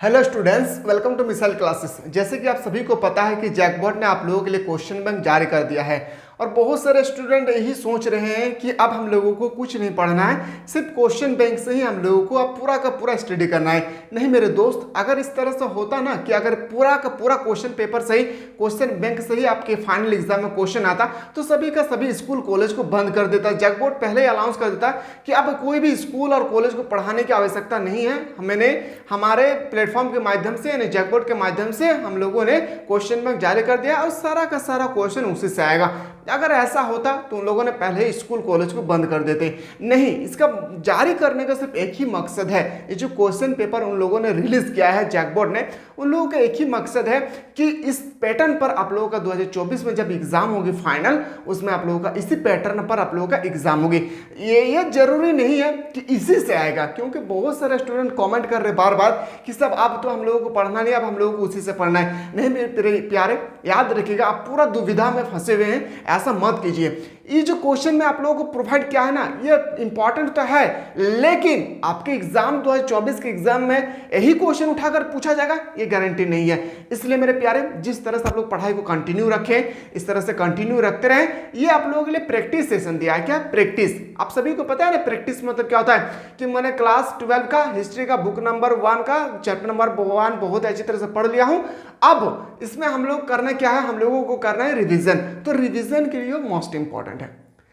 Hello students, welcome to missile classes. जैसे कि आप सभी को पता है कि जैकबॉट ने आप लोगों के लिए क्वेश्चन बैंक जारी कर दिया है और बहुत सारे स्टूडेंट यही सोच रहे हैं कि अब हम लोगों को कुछ नहीं पढ़ना है, सिर्फ क्वेश्चन बैंक से ही हम लोगों को अब पूरा का पूरा स्टडी करना है। नहीं मेरे दोस्त, अगर इस तरह से होता ना कि अगर पूरा का पूरा क्वेश्चन पेपर से ही, क्वेश्चन बैंक से ही आपके फाइनल एग्जाम में क्वेश्चन आता तो सभी का सभी स्कूल कॉलेज को बंद कर देता। जैकबॉट पहले ही अनाउंस कर देता कि अब कोई भी स्कूल और कॉलेज को पढ़ाने की आवश्यकता नहीं है। मैंने हमारे प्लेटफॉर्म के माध्यम से यानी जैकबॉट के माध्यम से हम लोगों ने क्वेश्चन बैंक जारी कर दिया और सारा का सारा क्वेश्चन उसी से आएगा। अगर ऐसा होता तो उन लोगों ने पहले ही स्कूल कॉलेज को बंद कर देते। नहीं, इसका जारी करने का सिर्फ एक ही मकसद है। ये जो क्वेश्चन पेपर उन लोगों ने रिलीज किया है जैकबॉट ने, उन लोगों का एक ही मकसद है कि इस पैटर्न पर आप लोगों का 2024 में जब एग्जाम होगी फाइनल, उसमें आप लोगों का इसी पैटर्न पर आप लोगों का एग्जाम होगी। ये जरूरी नहीं है कि इसी से आएगा, क्योंकि बहुत सारे स्टूडेंट कमेंट कर रहे बार बार कि सब अब तो हम लोगों को पढ़ना नहीं, अब हम लोगों को उसी से पढ़ना है। नहीं मेरे प्यारे, याद रखिएगा, आप पूरा दुविधा में फंसे हुए हैं, ऐसा मत कीजिए। ये जो क्वेश्चन में आप लोगों को प्रोवाइड किया है ना, ये इंपॉर्टेंट तो है, लेकिन आपके एग्जाम 2024 के एग्जाम में यही क्वेश्चन उठाकर पूछा जाएगा ये गारंटी नहीं है। इसलिए मेरे प्यारे, जिस तरह से आप लोग पढ़ाई को कंटिन्यू रखें, इस तरह से कंटिन्यू रखते रहें। ये आप लोगों के लिए प्रैक्टिस सेशन दिया है। क्या प्रैक्टिस? आप सभी को पता है ना प्रैक्टिस मतलब क्या होता है कि मैंने क्लास 12 का हिस्ट्री का बुक नंबर 1 का चैप्टर नंबर 1 बहुत अच्छी तरह से पढ़ लिया हूं। अब इसमें हम लोग करना क्या है, हम लोगों को करना है रिवीजन। तो रिवीजन के लिए मोस्ट इंपॉर्टेंट है।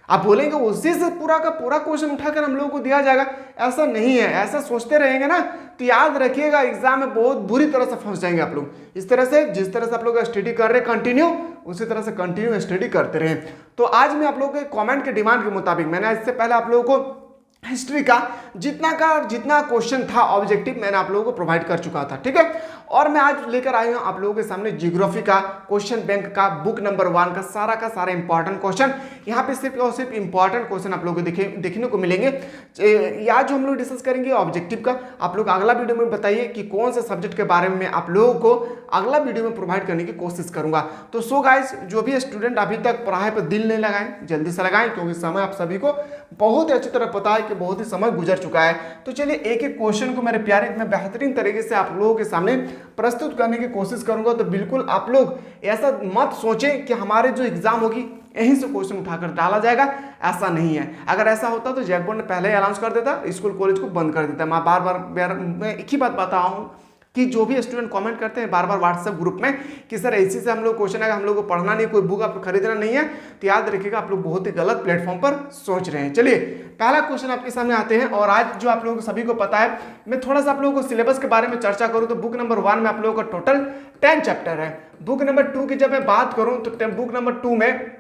आप बोलेंगे उसी से पूरा का पूरा क्वेश्चन उठाकर हम लोगों को दिया जाएगा, ऐसा नहीं है। ऐसा सोचते रहेंगे ना तो याद रखिएगा एग्जाम में बहुत बुरी तरह से फंस जाएंगे आप लोग। इस तरह से जिस तरह से आप लोग स्टडी कर रहे हैं कंटिन्यू, उसी तरह से कंटिन्यू स्टडी करते रहे। तो आज मैं आप लोगों के कमेंट के डिमांड के मुताबिक मैंने इससे पहले आप लोगों को हिस्ट्री का जितना क्वेश्चन था ऑब्जेक्टिव मैंने आप लोगों को प्रोवाइड कर चुका था, ठीक है। और मैं आज लेकर आया हूं आप लोगों के सामने ज्योग्राफी का क्वेश्चन बैंक का बुक नंबर 1 का सारा इंपॉर्टेंट क्वेश्चन। यहाँ पे सिर्फ और सिर्फ इंपॉर्टेंट क्वेश्चन आप लोगों को देखने को मिलेंगे। या जो हम लोग डिस्कस करेंगे ऑब्जेक्टिव का, आप लोग अगला वीडियो में बताइए कि कौन से सब्जेक्ट के बारे में आप लोगों को अगला वीडियो में प्रोवाइड करने की कोशिश करूंगा। तो सो गाइस, जो भी स्टूडेंट अभी तक पढ़ाई पर दिल नहीं लगाए, जल्दी से लगाएं, क्योंकि समय आप सभी को बहुत ही अच्छी तरह पता है कि बहुत ही समय गुजर चुका है। तो चलिए एक एक क्वेश्चन को मेरे प्यारे मैं बेहतरीन तरीके से आप लोगों के सामने प्रस्तुत करने की कोशिश करूंगा। तो बिल्कुल आप लोग ऐसा मत सोचें कि हमारे जो एग्जाम होगी यहीं से क्वेश्चन उठाकर डाला जाएगा, ऐसा नहीं है। अगर ऐसा होता तो जैकबॉट ने पहले ही अनाउंस कर देता, स्कूल कॉलेज को बंद कर देता। मैं बार मैं एक ही बात बता रहा हूँ कि जो भी स्टूडेंट कमेंट करते हैं बार बार व्हाट्सएप ग्रुप में कि सर ऐसी से हम लोग क्वेश्चन आएगा, हम लोग को पढ़ना नहीं, कोई बुक आपको खरीदना नहीं है, तो याद रखिएगा आप लोग बहुत ही गलत प्लेटफॉर्म पर सोच रहे हैं। चलिए पहला क्वेश्चन आपके सामने आते हैं। और आज जो आप लोगों को सभी को पता है, मैं थोड़ा सा आप लोगों को सिलेबस के बारे में चर्चा करूं तो बुक नंबर 1 में आप लोगों का टोटल 10 चैप्टर है। बुक नंबर 2 की जब मैं बात करूं तो बुक नंबर 2 में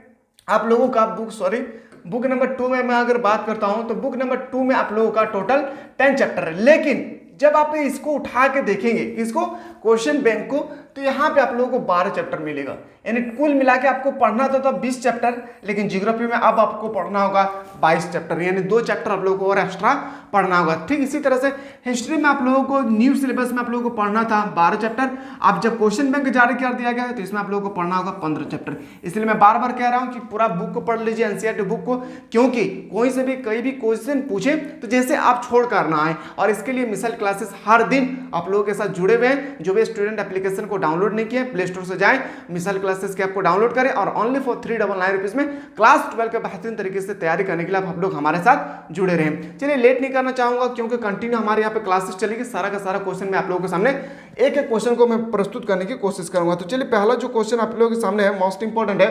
आप लोगों का बुक नंबर 2 में मैं अगर बात करता हूं तो बुक नंबर 2 में आप लोगों का टोटल 10 चैप्टर है। लेकिन जब आप इसको उठा के देखेंगे, इसको क्वेश्चन बैंक को, तो यहाँ पे आप लोगों को 12 चैप्टर मिलेगा। यानी कुल मिला के आपको पढ़ना था 20 चैप्टर, लेकिन ज्योग्राफी में अब आपको पढ़ना होगा 22 चैप्टर, यानी 2 चैप्टर आप लोगों को और एक्स्ट्रा पढ़ना होगा। ठीक इसी तरह से हिस्ट्री में आप लोगों को न्यू सिलेबस में आप लोगों को पढ़ना था 12 चैप्टर। अब जब क्वेश्चन बैंक जारी कर दिया गया है तो इसमें आप लोगों को पढ़ना होगा 15 चैप्टर। इसलिए मैं बार बार कह रहा हूँ कि पूरा बुक को पढ़ लीजिए, एनसीईआरटी बुक को, क्योंकि कोई से भी कोई भी क्वेश्चन पूछे तो जैसे आप छोड़ कर ना आए। और इसके लिए मिसाइल क्लासेस हर दिन आप लोगों के साथ जुड़े हुए हैं। जो भी स्टूडेंट एप्लीकेशन को डाउनलोड नहीं किए, प्ले स्टोर से जाएं, मिसाइल क्लासेस के ऐप को डाउनलोड करें और ओनली फॉर 399 रुपीज में क्लास 12 के बेहतरीन तरीके से तैयारी करने के लिए आप लोग हमारे साथ जुड़े रहें। चलिए लेट नहीं करना चाहूंगा, क्योंकि कंटिन्यू हमारे यहाँ पे क्लासेस चलेगी। सारा का सारा क्वेश्चन मैं आप लोगों के सामने एक एक क्वेश्चन को मैं प्रस्तुत करने की कोशिश करूंगा। तो चलिए पहला जो क्वेश्चन आप लोगों के सामने है, मोस्ट इंपॉर्टेंट है।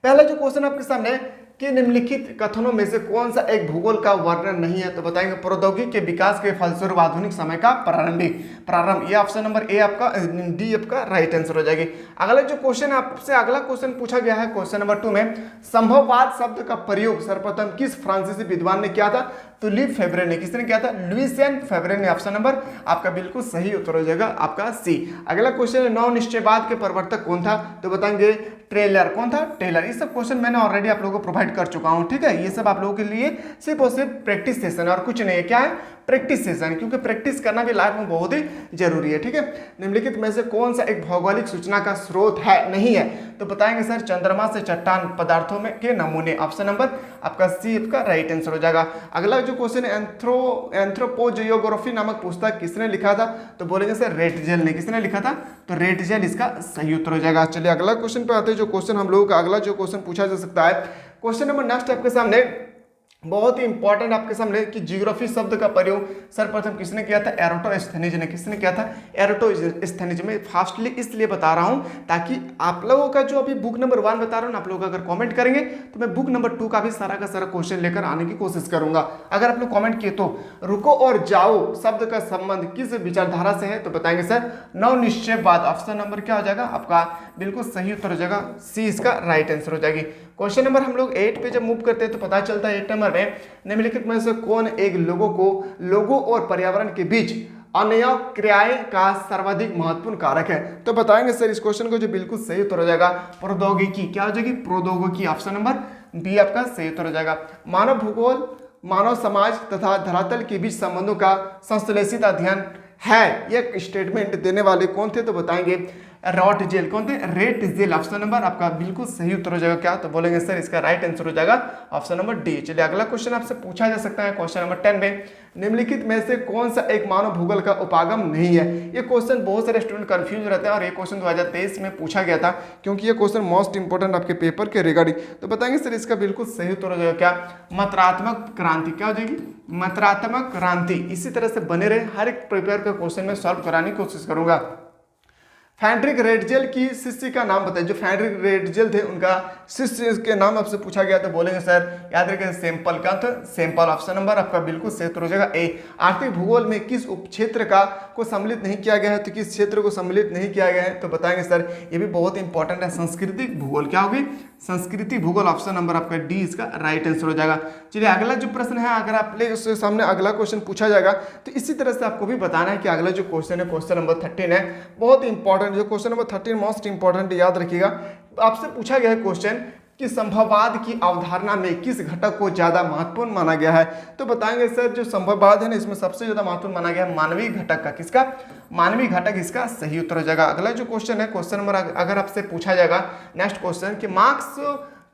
पहला जो क्वेश्चन आपके सामने है कि निम्नलिखित कथनों में से कौन सा एक भूगोल का वर्णन नहीं है? तो बताएंगे प्रौद्योगिकी के विकास के फलस्वरूप आधुनिक समय का प्रारंभ। ये ऑप्शन नंबर ए आपका, डी आपका राइट आंसर हो जाएगी। अगला जो क्वेश्चन आपसे अगला क्वेश्चन पूछा गया है क्वेश्चन नंबर 2 में, संभववाद शब्द का प्रयोग सर्वप्रथम किस फ्रांसीसी विद्वान ने किया था? तो ली फेब्रे ने। किसने किया था? लुइसियन फेब्रे ने। ऑप्शन नंबर आपका बिल्कुल सही उत्तर हो जाएगा आपका सी। अगला क्वेश्चन है नौ निश्चयवाद के प्रवर्तक कौन था? तो बताएंगे टेलर। कौन था? टेलर। ये सब क्वेश्चन मैंने ऑलरेडी आप लोगों को प्रोवाइड कर चुका हूं, ठीक है। ये सब आप लोगों के लिए सिर्फ और सिर्फ प्रैक्टिस सेशन और कुछ नहीं है। क्या है? प्रैक्टिस सेशन, क्योंकि प्रैक्टिस करना भी लाइफ में बहुत ही जरूरी है। ठीक है, निम्नलिखित में से कौन सा एक भौगोलिक सूचना का स्रोत है, नहीं है, तो बताएंगे सर चंद्रमा से चट्टान पदार्थों में के नमूने। ऑप्शन नंबर आपका सी आपका राइट आंसर हो जाएगा। अगला जो क्वेश्चन है, एंथ्रोपोजियोग्राफी नामक पुस्तक किसने लिखा था, तो बोलेंगे सर रेटजेल ने। किसने लिखा था, तो रेटजेल इसका सही उत्तर हो जाएगा। चलिए अगला क्वेश्चन पे आते हैं। जो क्वेश्चन हम लोगों का अगला जो क्वेश्चन पूछा जा सकता है, क्वेश्चन नंबर नेक्स्ट आपके सामने बहुत ही इंपॉर्टेंट आपके सामने कि जियोग्राफी शब्द का प्रयोग सर्वप्रथम किसने किया था, एराटोस्थेनीज ने। किसने किया था, एराटोस्थेनीज। में फास्टली इसलिए बता रहा हूं ताकि आप लोगों का जो अभी बुक नंबर 1 बता रहा हूं ना, आप लोग अगर कमेंट करेंगे तो मैं बुक नंबर 2 का भी सारा का सारा क्वेश्चन लेकर आने की कोशिश करूंगा। अगर आप लोग कमेंट किए तो रुको और जाओ शब्द का संबंध किस विचारधारा से है, तो बताएंगे सर नवनिश्चयवाद। ऑप्शन नंबर क्या हो जाएगा आपका बिल्कुल सही उत्तर हो जाएगा, सी इसका राइट आंसर हो जाएगी। क्वेश्चन नंबर हम लोग 8 पे जब मूव करते हैं तो पता चलता है 8 नंबर में निम्नलिखित में से कौन एक लोगों और पर्यावरण के बीच अनैय क्रियाएं का सर्वाधिक महत्वपूर्ण कारक है, तो बताएंगे सर इस क्वेश्चन को जो बिल्कुल सही उत्तर हो जाएगा प्रौद्योगिकी। क्या हो जाएगी, प्रौद्योगिकी। ऑप्शन नंबर बी आपका सही उत्तर हो जाएगा। मानव भूगोल मानव समाज तथा धरातल के बीच संबंधों का संश्लेषित अध्ययन है, यह स्टेटमेंट देने वाले कौन थे, तो बताएंगे रॉटजेल। कौन थे, रेटजेल। ऑप्शन नंबर आपका बिल्कुल सही उत्तर हो जाएगा क्या, तो बोलेंगे सर इसका राइट आंसर हो जाएगा ऑप्शन नंबर डी। चलिए अगला क्वेश्चन आपसे पूछा जा सकता है क्वेश्चन नंबर 10 में निम्नलिखित में से कौन सा एक मानव भूगोल का उपागम नहीं है। ये क्वेश्चन बहुत सारे स्टूडेंट कंफ्यूज रहते हैं और ये क्वेश्चन 2023 में पूछा गया था, क्योंकि ये क्वेश्चन मोस्ट इंपोर्टेंट आपके पेपर के रिगार्डिंग, तो बताएंगे सर इसका बिल्कुल सही उत्तर हो जाएगा क्या, मात्रात्मक क्रांति। क्या हो जाएगी, मात्रात्मक क्रांति। इसी तरह से बने रहे, हर एक पेपर का क्वेश्चन में सॉल्व कराने की कोशिश करूंगा। फ्रेडरिक रेटजेल की शिष्य का नाम बताइए। जो फ्रेडरिक रेटजेल थे उनका शिष्य के नाम आपसे पूछा गया तो बोलेंगे सर याद रखिए सैंपल। का तो सैंपल। ऑप्शन नंबर आपका बिल्कुल सही उत्तर हो जाएगा ए। आर्थिक भूगोल में किस उपक्षेत्र का को सम्मिलित नहीं किया गया है, तो किस क्षेत्र को सम्मिलित नहीं किया गया है, तो बताएंगे सर ये भी बहुत इंपॉर्टेंट है, सांस्कृतिक भूगोल। क्या होगी, संस्कृति भूगोल। ऑप्शन नंबर आपका डी इसका राइट आंसर हो जाएगा। चलिए अगला जो प्रश्न है, अगर आप ले उसके सामने अगला क्वेश्चन पूछा जाएगा तो इसी तरह से आपको भी बताना है कि अगला जो क्वेश्चन है क्वेश्चन नंबर 13 है, बहुत इंपॉर्टेंट। जो क्वेश्चन नंबर 13 मोस्ट इंपॉर्टेंट, याद रखिएगा। आपसे पूछा गया है क्वेश्चन कि संभववाद की अवधारणा में किस घटक को ज्यादा महत्वपूर्ण माना गया है, तो बताएंगे सर जो संभववाद है ना इसमें सबसे ज्यादा महत्वपूर्ण माना गया है मानवीय घटक का। किसका, मानवीय घटक। इसका सही उत्तर हो जाएगा। अगला जो क्वेश्चन है क्वेश्चन नंबर अगर आपसे पूछा जाएगा नेक्स्ट क्वेश्चन कि मार्क्स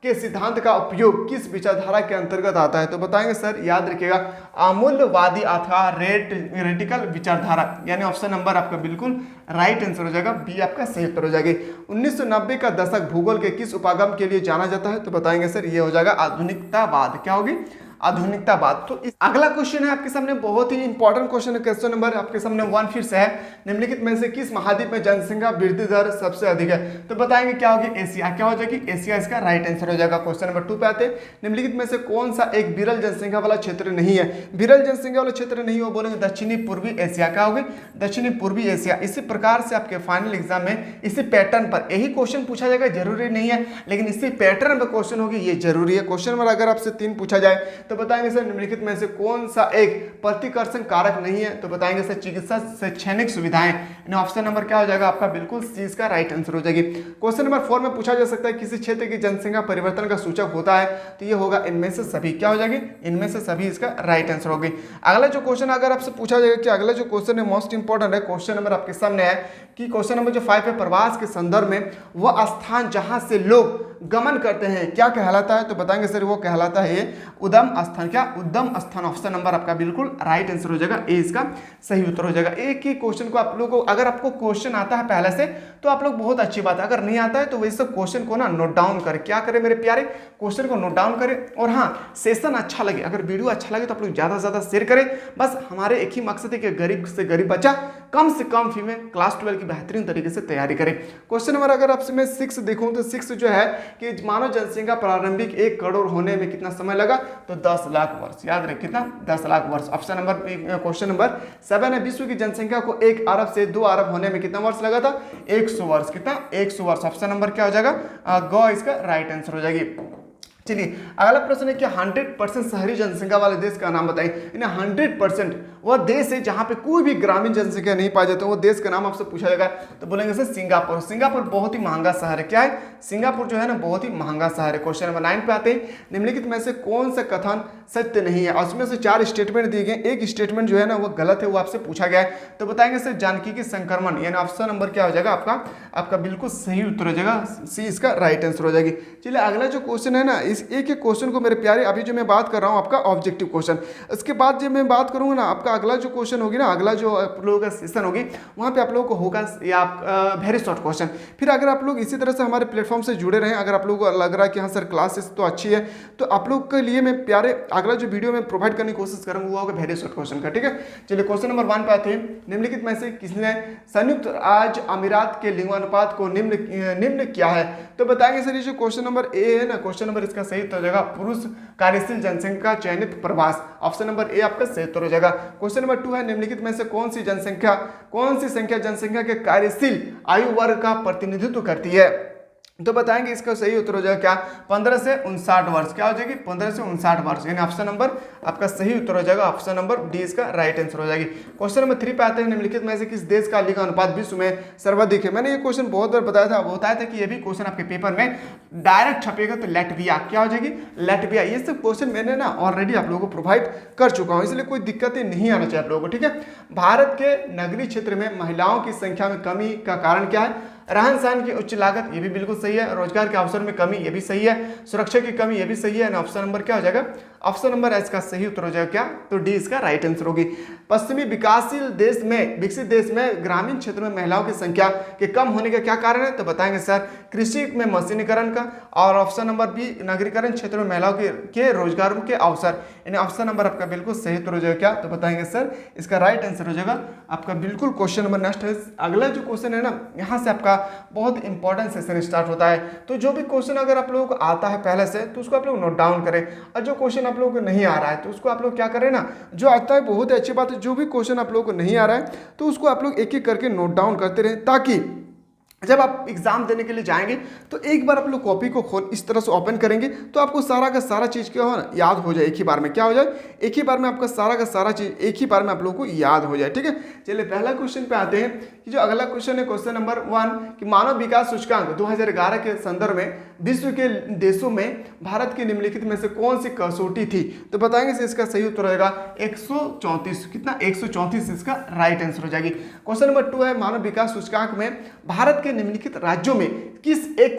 के सिद्धांत का उपयोग किस विचारधारा के अंतर्गत आता है, तो बताएंगे सर याद रखिएगा अमूल्यवादी अथवा रेडिकल विचारधारा, यानी ऑप्शन नंबर आपका बिल्कुल राइट आंसर हो जाएगा, बी आपका सही उत्तर हो जाएगी। 1990 का दशक भूगोल के किस उपागम के लिए जाना जाता है, तो बताएंगे सर ये हो जाएगा आधुनिकतावाद। क्या होगी, आधुनिकतावाद। तो इस अगला क्वेश्चन है आपके सामने बहुत ही इंपॉर्टेंट क्वेश्चन है। क्वेश्चन नंबर आपके सामने 1 फिर से है, निम्नलिखित में से किस महाद्वीप में जनसंख्या वृद्धि दर सबसे अधिक है, तो बताएंगे क्या होगी, एशिया। क्या हो जाएगी, एशिया इसका राइट आंसर हो जाएगा। क्वेश्चन नंबर 2 पे आते हैं, निम्नलिखित में से कौन सा एक विरल जनसंख्या वाला क्षेत्र नहीं है। विरल जनसंख्या वाला क्षेत्र नहीं हो, बोलेंगे दक्षिणी पूर्वी एशिया। क्या होगी, दक्षिणी पूर्वी एशिया। इसी प्रकार से आपके फाइनल एग्जाम में इसी पैटर्न पर यही क्वेश्चन पूछा जाएगा, जरूरी नहीं है लेकिन इसी पैटर्न पर क्वेश्चन होगी, ये जरूरी है। क्वेश्चन नंबर अगर आपसे 3 पूछा जाए तो बताएंगे सर निम्नलिखित में से कौन सा एक प्रतिकर्षण कारक नहीं है, तो बताएंगे सर चिकित्सा शैक्षणिक सुविधाएं। ऑप्शन नंबर क्या हो जाएगा आपका बिल्कुल सी इसका राइट आंसर हो जाएगी। क्वेश्चन नंबर 4 में पूछा जा सकता है किसी क्षेत्र की जनसंख्या परिवर्तन का सूचक होता है, तो ये होगा इनमें से सभी। क्या हो जाएगी, इनमें से सभी इसका राइट आंसर होगी। अगला जो क्वेश्चन अगर आपसे पूछा जाएगा कि अगला जो क्वेश्चन है मोस्ट इंपॉर्टेंट है, क्वेश्चन नंबर आपके सामने है कि क्वेश्चन नंबर जो 5 है प्रवास के संदर्भ में वह स्थान जहां से लोग गमन करते हैं क्या कहलाता है, तो बताएंगे सर वो कहलाता है उद्गम स्थान। क्या, उद्गम स्थान। ऑप्शन नंबर आपका बिल्कुल राइट आंसर हो जाएगा, ए इसका सही उत्तर हो जाएगा। एक ही क्वेश्चन को आप लोगों को अगर आपको क्वेश्चन आता है पहले से तो आप लोग बहुत अच्छी बात है, अगर नहीं आता है तो वैसे क्वेश्चन को ना नोट डाउन करें। क्या करें मेरे प्यारे, क्वेश्चन को नोट डाउन करें। और हाँ, सेशन अच्छा लगे, अगर वीडियो अच्छा लगे तो आप लोग ज्यादा से ज्यादा शेयर करें। बस हमारे एक ही मकसद है कि गरीब से गरीब बच्चा कम से कम फी में क्लास 12 की बेहतरीन तरीके से तैयारी करें। क्वेश्चन नंबर अगर आपसे मैं 6 देखूं तो 6 जो है कि मानव जनसंख्या प्रारंभिक 1 करोड़ होने में कितना समय लगा, तो 10 लाख वर्ष। याद रखें कितना, 10 लाख वर्ष। ऑप्शन नंबर क्वेश्चन नंबर 7 है विश्व की जनसंख्या को 1 अरब से 2 अरब होने में कितना वर्ष लगा था, 100 वर्ष। कितना, 100 वर्ष। ऑप्शन नंबर क्या हो जाएगा, ग इसका राइट आंसर हो जाएगी। चलिए अगला प्रश्न है कि 100% शहरी जनसंख्या वाले देश का नाम बताइए। 100% वह देश है जहां पे कोई भी ग्रामीण जनसंख्या नहीं पाई जाती, वो देश का नाम आपसे पूछा जाएगा तो बोलेंगे सर सिंगापुर। सिंगापुर बहुत ही महंगा शहर है। क्या है? सिंगापुर जो है ना बहुत ही महंगा शहर है। क्वेश्चन नंबर 9 पे आते हैं, निम्नलिखित में से कौन सा कथन सत्य नहीं है? और उसमें से 4 स्टेटमेंट दिए गए, एक स्टेटमेंट जो है ना वो गलत है, वो आपसे पूछा गया है तो बताएंगे सर जानकी की संक्रमण, यानी ऑप्शन नंबर क्या हो जाएगा आपका बिल्कुल सही उत्तर हो जाएगा, सी इसका राइट आंसर हो जाएगी। चलिए अगला जो क्वेश्चन है ना, इस एक एक क्वेश्चन को मेरे प्यारे, अभी जो मैं बात कर रहा हूँ आपका ऑब्जेक्टिव क्वेश्चन, इसके बाद जब मैं बात करूंगा ना आपका अगला जो क्वेश्चन होगी ना, अगला जो आप लोगों का सेशन होगी वहाँ पे आप लोगों को होगा या वेरी शॉर्ट क्वेश्चन। फिर अगर आप लोग इसी तरह से हमारे प्लेटफॉर्म से जुड़े रहें, अगर आप लोगों को लग रहा है कि हाँ सर क्लासेस तो अच्छी है, तो आप लोग के लिए मैं प्यारे अगला जो वीडियो में प्रोवाइड करने की कोशिश करूंगा वो होगा वेरी शॉर्ट क्वेश्चन का। ठीक है, चलिए क्वेश्चन नंबर 1 पे आते हैं, निम्नलिखित में से किसने संयुक्त राज्य अमीरात के लिंगानुपात को निम्न किया है? तो बताएंगे सर ये जो क्वेश्चन नंबर ए है ना, क्वेश्चन नंबर इसका सही उत्तर हो जाएगा पुरुष कार्यशील जनसंख्या का चयनित प्रवास, ऑप्शन नंबर ए आपका सही उत्तर हो जाएगा। क्वेश्चन नंबर 2 है, निम्नलिखित में से कौन सी संख्या जनसंख्या के कार्यशील आयु वर्ग का प्रतिनिधित्व करती है? तो बताएंगे इसका सही उत्तर हो जाएगा क्या? 15 से 59 वर्ष। क्या हो जाएगी? 15 से 59 वर्ष, यानी ऑप्शन नंबर आपका सही उत्तर हो जाएगा, ऑप्शन नंबर डी इसका राइट आंसर हो जाएगी। क्वेश्चन नंबर 3 पे आते हैं, निम्नलिखित में से किस देश का लिंग अनुपात विश्व में सर्वाधिक है? मैंने ये क्वेश्चन बहुत बार बताया था कि ये भी क्वेश्चन आपके पेपर में डायरेक्ट छपेगा तो लैटविया। क्या हो जाएगी? लैटविया। ये सब क्वेश्चन मैंने ना ऑलरेडी आप लोगों को प्रोवाइड कर चुका हूँ, इसलिए कोई दिक्कतें नहीं आना चाहिए आप लोगों को। ठीक है, भारत के नगरीय क्षेत्र में महिलाओं की संख्या में कमी का कारण क्या है? रहन सहन की उच्च लागत, ये भी बिल्कुल सही है। रोजगार के अवसर में कमी, ये भी सही है। सुरक्षा की कमी, ये भी सही है। ऑप्शन नंबर क्या हो जाएगा? ऑप्शन नंबर इसका सही उत्तर हो जाएगा क्या? तो डी इसका राइट आंसर होगी। पश्चिमी विकासशील देश में, विकसित देश में ग्रामीण क्षेत्र में महिलाओं की संख्या के कम होने का क्या कारण है? तो बताएंगे सर कृषि में मशीनीकरण का, और ऑप्शन नंबर बी नगरीकरण क्षेत्र में महिलाओं के रोजगारों के अवसर, यानी ऑप्शन नंबर आपका बिल्कुल सही उत्तर हो जाएगा क्या? तो बताएंगे सर इसका राइट आंसर हो जाएगा आपका बिल्कुल क्वेश्चन नंबर नेक्स्ट है। अगला जो क्वेश्चन है ना, यहाँ से आपका बहुत इंपॉर्टेंट सेशन स्टार्ट होता है, तो जो भी क्वेश्चन अगर आप लोगों को आता है पहले से तो उसको आप लोग नोट डाउन करें, और जो क्वेश्चन आप लोगों को नहीं आ रहा है तो उसको आप लोग क्या करें ना, जो आता है बहुत ही अच्छी बात है, जो भी क्वेश्चन आप लोगों को नहीं आ रहा है तो उसको आप लोग एक एक करके नोट डाउन करते रहें, ताकि जब आप एग्जाम देने के लिए जाएंगे तो एक बार आप लोग कॉपी को खोल इस तरह से ओपन करेंगे तो आपको सारा का सारा चीज़ क्या हो याद हो जाए एक ही बार में। क्या हो जाए? एक ही बार में आपका सारा का सारा चीज़ एक ही बार में आप लोगों को याद हो जाए। ठीक है, चलिए पहला क्वेश्चन पे आते हैं कि जो अगला क्वेश्चन है क्वेश्चन नंबर 1 कि मानव विकास सूचकांक 2011 के संदर्भ में विश्व के देशों में भारत की निम्नलिखित में से कौन सी कसौटी थी? तो बताएंगे से इसका सही उत्तर रहेगा 134। कितना? 134 इसका राइट आंसर हो जाएगी। क्वेश्चन नंबर 2 है मानव विकास सूचकांक में भारत के निम्नलिखित राज्यों में किस एक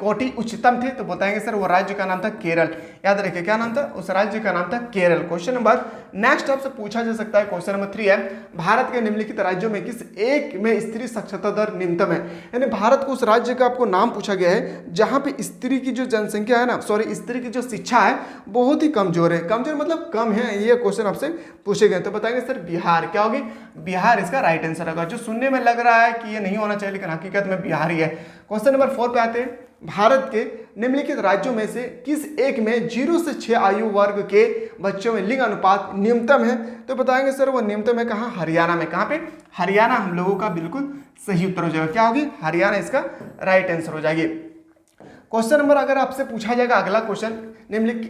कोटि उच्चतम थे? तो बताएंगे सर वो राज्य का नाम था केरल। याद रखिए क्या नाम था? उस राज्य का नाम था केरल। क्वेश्चन नंबर नेक्स्ट आपसे पूछा जा सकता है, क्वेश्चन नंबर 3 है भारत के निम्नलिखित राज्यों में किस एक में स्त्री साक्षरता दर निम्नतम है? यानी भारत को उस राज्य का आपको नाम पूछा गया है जहां पे स्त्री की जो जनसंख्या है ना, सॉरी स्त्री की जो शिक्षा है बहुत ही कमजोर है। कमजोर मतलब कम है, ये क्वेश्चन आपसे पूछे गए। तो बताएंगे सर बिहार। क्या होगी? बिहार इसका राइट आंसर होगा। जो सुनने में लग रहा है कि ये नहीं होना चाहिए लेकिन हकीकत में बिहार ही है। क्वेश्चन नंबर 4 पे आते हैं, भारत के निम्नलिखित राज्यों में से किस एक में 0 से 6 आयु वर्ग के बच्चों में लिंग अनुपात न्यूनतम है? तो बताएंगे सर वो न्यूनतम है कहाँ? हरियाणा में। कहाँ पे? हरियाणा हम लोगों का बिल्कुल सही उत्तर हो जाएगा। क्या होगी? हरियाणा इसका राइट आंसर हो जाएगी। क्वेश्चन नंबर अगर आपसे पूछा जाएगा अगला क्वेश्चन,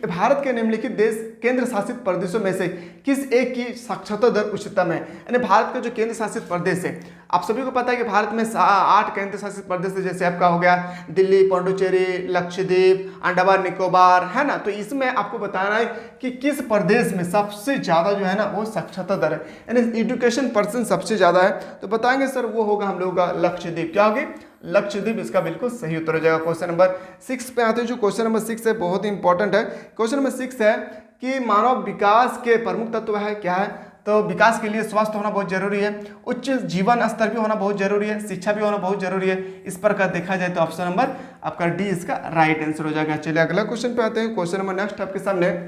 भारत के निम्नलिखित देश केंद्र शासित प्रदेशों में से किस एक की साक्षरता दर उच्चतम है? यानी भारत का जो केंद्र शासित प्रदेश है, आप सभी को पता है कि भारत में 8 केंद्र शासित प्रदेश है, जैसे आपका हो गया दिल्ली, पौंडुचेरी, लक्षद्वीप, अंडमान निकोबार, है ना। तो इसमें आपको बताना है कि किस प्रदेश में सबसे ज्यादा जो है ना वो साक्षरता दर है, यानी एजुकेशन परसेंट सबसे ज्यादा है। तो बताएंगे सर वो होगा हम लोग का लक्षद्वीप। क्या होगी? लक्षद्वीप इसका बिल्कुल सही उत्तर हो जाएगा। क्वेश्चन नंबर 6 पे आते हैं, जो क्वेश्चन नंबर 6 है बहुत ही इंपॉर्टेंट है। क्वेश्चन नंबर 6 है कि मानव विकास के प्रमुख तत्व है क्या है? तो विकास के लिए स्वास्थ्य होना बहुत जरूरी है, उच्च जीवन स्तर भी होना बहुत जरूरी है, शिक्षा भी होना बहुत जरूरी है। इस पर का देखा जाए तो ऑप्शन नंबर आपका डी इसका राइट आंसर हो जाएगा। चलिए अगला क्वेश्चन पे आते हैं। क्वेश्चन नंबर नेक्स्ट आपके सामने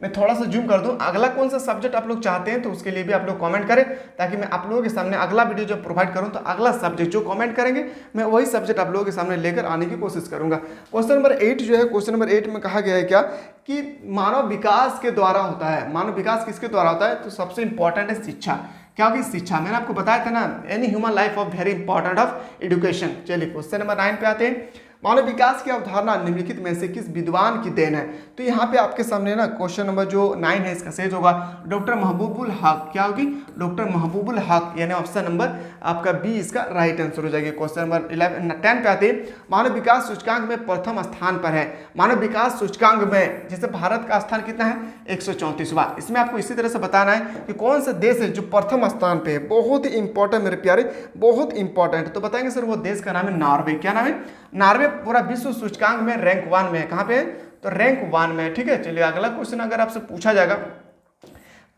मैं थोड़ा सा जूम कर दूं, अगला कौन सा सब्जेक्ट आप लोग चाहते हैं तो उसके लिए भी आप लोग कमेंट करें, ताकि मैं आप लोगों के सामने अगला वीडियो जब प्रोवाइड करूं तो अगला सब्जेक्ट जो कमेंट करेंगे मैं वही सब्जेक्ट आप लोगों के सामने लेकर आने की कोशिश करूंगा। क्वेश्चन नंबर 8 जो है, क्वेश्चन नंबर 8 में कहा गया है क्या कि मानव विकास के द्वारा होता है। मानव विकास किसके द्वारा होता है? तो सबसे इंपॉर्टेंट है शिक्षा। क्या होगी? शिक्षा। मैंने आपको बताया था ना, any human life of very important of education. चलिए क्वेश्चन नंबर 9 पे आते हैं। मानव विकास की अवधारणा निम्नलिखित में से किस विद्वान की देन है? तो यहाँ पे आपके सामने ना क्वेश्चन नंबर जो 9 है इसका सही होगा डॉक्टर महबूबुल हक। क्या होगी? डॉक्टर महबूबुल हक, यानी ऑप्शन नंबर आपका बी इसका राइट आंसर हो जाएगी। क्वेश्चन नंबर 10 पे आते हैं, मानव विकास सूचकांक में प्रथम स्थान पर है। मानव विकास सूचकांक में जैसे भारत का स्थान कितना है? 134वां। इसमें आपको इसी तरह से बताना है कि कौन सा देश है जो प्रथम स्थान पे है। बहुत ही इंपॉर्टेंट मेरे प्यारे, बहुत इंपॉर्टेंट। तो बताएंगे सर वो देश का नाम है नॉर्वे। क्या नाम है? नॉर्वे पूरा विश्व सूचकांक में रैंक 1 में है। कहाँ पे है? तो रैंक 1 में है। ठीक है, चलिए अगला क्वेश्चन अगर आपसे पूछा जाएगा,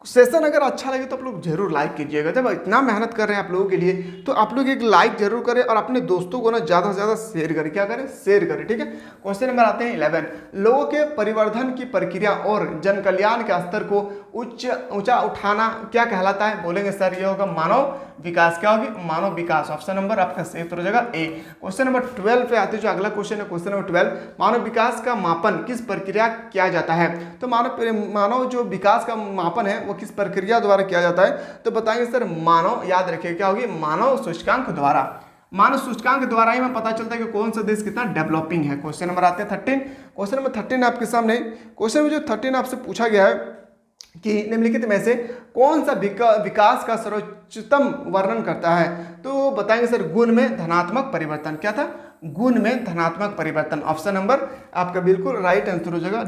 सेशन अगर अच्छा लगे तो आप लोग जरूर लाइक कीजिएगा। जब इतना मेहनत कर रहे हैं आप लोगों के लिए तो आप लोग एक लाइक जरूर करें और अपने दोस्तों को ना ज़्यादा से ज़्यादा शेयर करें। क्या करें? शेयर करें। ठीक है, क्वेश्चन नंबर आते हैं 11, लोगों के परिवर्धन की प्रक्रिया और जन कल्याण के स्तर को ऊंचा उठाना क्या कहलाता है? बोलेंगे सर ये होगा मानव विकास। क्या होगी? मानव विकास। ऑप्शन नंबर आपका सही उत्तर हो जाएगा ए। क्वेश्चन नंबर 12 पे आते हैं, जो अगला क्वेश्चन है क्वेश्चन नंबर 12, मानव विकास का मापन किस प्रक्रिया किया जाता है? तो मानव जो विकास का मापन है वो किस प्रक्रिया द्वारा किया जाता है? तो बताएंगे सर मानव, याद रखिए क्या होगी? मानव सूचकांक द्वारा। मानव सूचकांक द्वारा ही में पता चलता है कि कौन सा देश कितना डेवलपिंग है। क्वेश्चन नंबर आते हैं 13। क्वेश्चन नंबर 13 आपके सामने, क्वेश्चन में जो 13 आपसे पूछा गया है कि निम्नलिखित में से कौन सा विकास का सर्वोच्चतम वर्णन करता है? तो बताएंगे सर गुण में धनात्मक परिवर्तन। क्या था? गुण में धनात्मक परिवर्तन। ऑप्शन नंबर आपका बिल्कुल राइट आंसर हो जाएगा,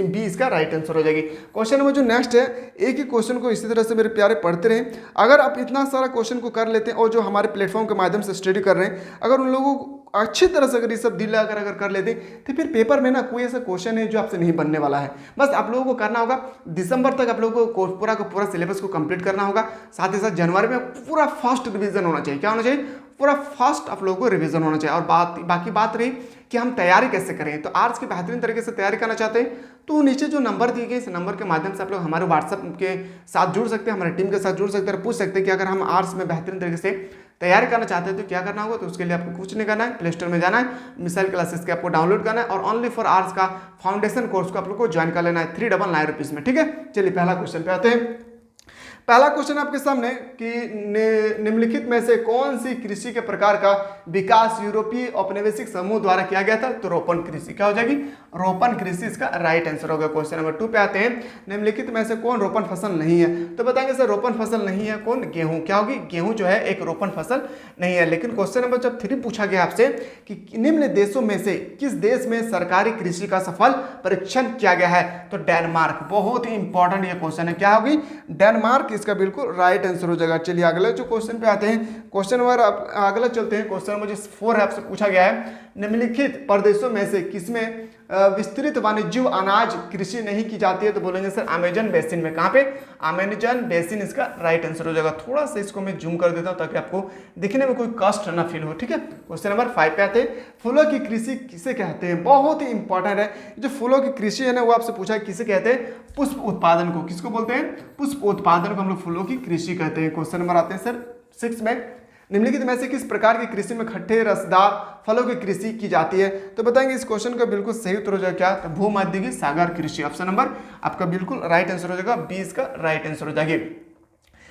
बी इसका राइट आंसर हो जाएगी। क्वेश्चन नंबर जो नेक्स्ट है, एक ही क्वेश्चन को इसी तरह से मेरे प्यारे पढ़ते रहें। अगर आप इतना सारा क्वेश्चन को कर लेते हैं और जो हमारे प्लेटफॉर्म के माध्यम से स्टडी कर रहे हैं, अगर उन लोगों को अच्छी तरह से अगर ये सब दिल लगाकर अगर कर लेते तो फिर पेपर में ना कोई ऐसा क्वेश्चन है जो आपसे नहीं बनने वाला है। बस आप लोगों को करना होगा दिसंबर तक आप लोगों को पूरा का पूरा सिलेबस को कंप्लीट करना होगा। साथ ही साथ जनवरी में पूरा फर्स्ट रिवीजन होना चाहिए। क्या होना चाहिए? पूरा फर्स्ट आप लोगों को रिवीजन होना चाहिए। और बाकी बात रही कि हम तैयारी कैसे करें, तो आर्ट्स की बेहतरीन तरीके से तैयारी करना चाहते हैं तो नीचे जो नंबर दिए गए इस नंबर के माध्यम से आप लोग हमारे व्हाट्सएप के साथ जुड़ सकते हैं, हमारे टीम के साथ जुड़ सकते हैं, पूछ सकते हैं कि अगर हम आर्ट्स में बेहतरीन तरीके से तैयारी करना चाहते हैं तो क्या करना होगा। तो उसके लिए आपको कुछ नहीं करना है, प्ले स्टोर में जाना है, मिसाइल क्लासेस के आपको डाउनलोड करना है और ओनली फॉर आर्ट्स का फाउंडेशन कोर्स को आप लोग को ज्वाइन कर लेना है 399 रुपीज़ में। ठीक है, चलिए पहला क्वेश्चन पे आते हैं। पहला क्वेश्चन आपके सामने कि निम्नलिखित में से कौन सी कृषि के प्रकार का विकास यूरोपीय औपनिवेशिक समूह द्वारा किया गया था? तो रोपण कृषि। क्या हो जाएगी? रोपण कृषि इसका राइट आंसर होगा। क्वेश्चन नंबर 2 पे आते हैं, निम्नलिखित में से कौन रोपण फसल नहीं है? तो बताएंगे सर रोपण फसल नहीं है कौन? गेहूं। क्या होगी? गेहूं जो है एक रोपण फसल नहीं है। लेकिन क्वेश्चन नंबर जब 3 पूछा गया आपसे कि निम्न देशों में से किस देश में सरकारी कृषि का सफल परीक्षण किया गया है? तो डेनमार्क। बहुत ही इंपॉर्टेंट ये क्वेश्चन है। क्या होगी? डेनमार्क इसका बिल्कुल राइट आंसर हो जाएगा। चलिए अगले जो क्वेश्चन पे आते हैं, क्वेश्चन नंबर अगला चलते हैं। क्वेश्चन नंबर 4 है, आपसे पूछा गया है निम्नलिखित प्रदेशों में से किसमें विस्तृत वाणिज्य अनाज कृषि नहीं की जाती है? तो बोलेंगे सर अमेजन बेसिन में। कहाँ पे? अमेजन बेसिन इसका राइट आंसर हो जाएगा। थोड़ा सा इसको मैं जूम कर देता हूँ ताकि आपको दिखने में कोई कष्ट ना फील हो। ठीक है, क्वेश्चन नंबर 5 पे आते हैं, फूलों की कृषि किसे कहते हैं? बहुत ही इंपॉर्टेंट है। जो फूलों की कृषि है ना वो आपसे पूछा है किसे कहते हैं? पुष्प उत्पादन को। किसको बोलते हैं? पुष्प उत्पादन को हम लोग फूलों की कृषि कहते हैं। क्वेश्चन नंबर आते हैं सर 6 में, निम्नलिखित में से किस प्रकार की कृषि में खट्टे रसदार फलों की कृषि की जाती है? तो बताएंगे इस क्वेश्चन का बिल्कुल सही उत्तर हो जाएगा क्या? तो भूमध्यसागरीय सागर कृषि। ऑप्शन नंबर आपका बिल्कुल राइट आंसर हो जाएगा, बी इसका राइट आंसर हो जाएगी।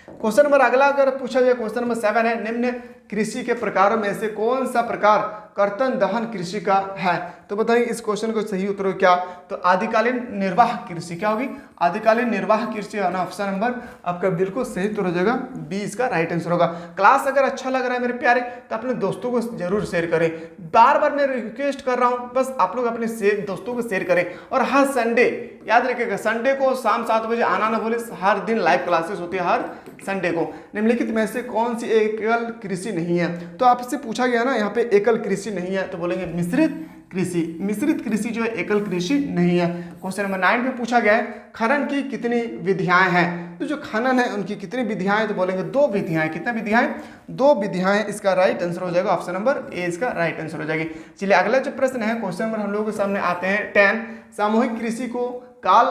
क्वेश्चन नंबर अगला अगर पूछा जाए, क्वेश्चन नंबर 7 है, निम्न कृषि के प्रकारों में से कौन सा प्रकार कर्तन दहन कृषि का है? तो बताइए इस क्वेश्चन को सही उत्तर क्या? तो आदिकालीन निर्वाह कृषि। क्या होगी? आदिकालीन निर्वाह कृषि है ना। ऑप्शन नंबर आपका बिल्कुल सही उत्तर हो जाएगा, बी इसका राइट आंसर होगा। क्लास अगर अच्छा लग रहा है मेरे प्यारे तो अपने दोस्तों को जरूर शेयर करें। बार बार मैं रिक्वेस्ट कर रहा हूं, बस आप लोग अपने दोस्तों को शेयर करें। और हर संडे याद रखिएगा, संडे को शाम 7 बजे आना ना भूले, हर दिन लाइव क्लासेस होती है हर संडे को। निम्नलिखित में से कौन सी एकल कृषि नहीं है? तो आपसे पूछा गया ना यहाँ पे एकल कृषि नहीं है, तो बोलेंगे मिश्रित कृषि। मिश्रित कृषि जो है एकल कृषि नहीं है। क्वेश्चन नंबर 9 पे पूछा गया है खनन की कितनी विधियां हैं? तो जो खनन है उनकी कितनी विधियां हैं? तो बोलेंगे 2 विधियां। कितना विधियां? 2 विधियां। इसका राइट आंसर हो जाएगा ऑप्शन नंबर ए इसका राइट आंसर हो जाएगी। चलिए अगला जो प्रश्न है, क्वेश्चन नंबर हम लोगों के सामने आते हैं 10, सामूहिक कृषि को काल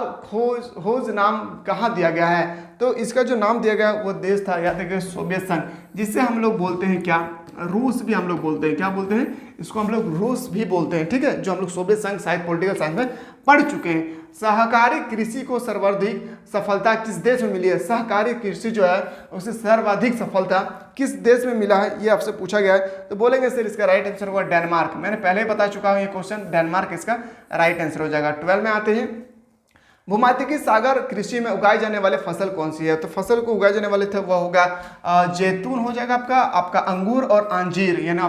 खोज नाम कहाँ दिया गया है? तो इसका जो नाम दिया गया वो देश था, याद रखिए, सोवियत संघ, जिससे हम लोग बोलते हैं क्या, रूस भी हम लोग बोलते हैं। क्या बोलते हैं इसको? हम लोग रूस भी बोलते हैं, ठीक है, जो हम लोग सोवियत संघ शायद पॉलिटिकल साइंस में पढ़ चुके हैं। सहकारी कृषि को सर्वाधिक सफलता किस देश में मिली है? सहकारी कृषि जो है उसे सर्वाधिक सफलता किस देश में मिला है, ये आपसे पूछा गया है। तो बोलेंगे सर इसका राइट आंसर होगा डेनमार्क। मैंने पहले ही बता चुका हूँ ये क्वेश्चन, डेनमार्क इसका राइट आंसर हो जाएगा। 12 में आते हैं, भूमध्यसागरीय सागर कृषि में उगाई जाने वाले फसल कौन सी है? तो फसल को उगाए जाने वाले थे वह होगा जैतून हो जाएगा, आपका अंगूर और अंजीर, यानी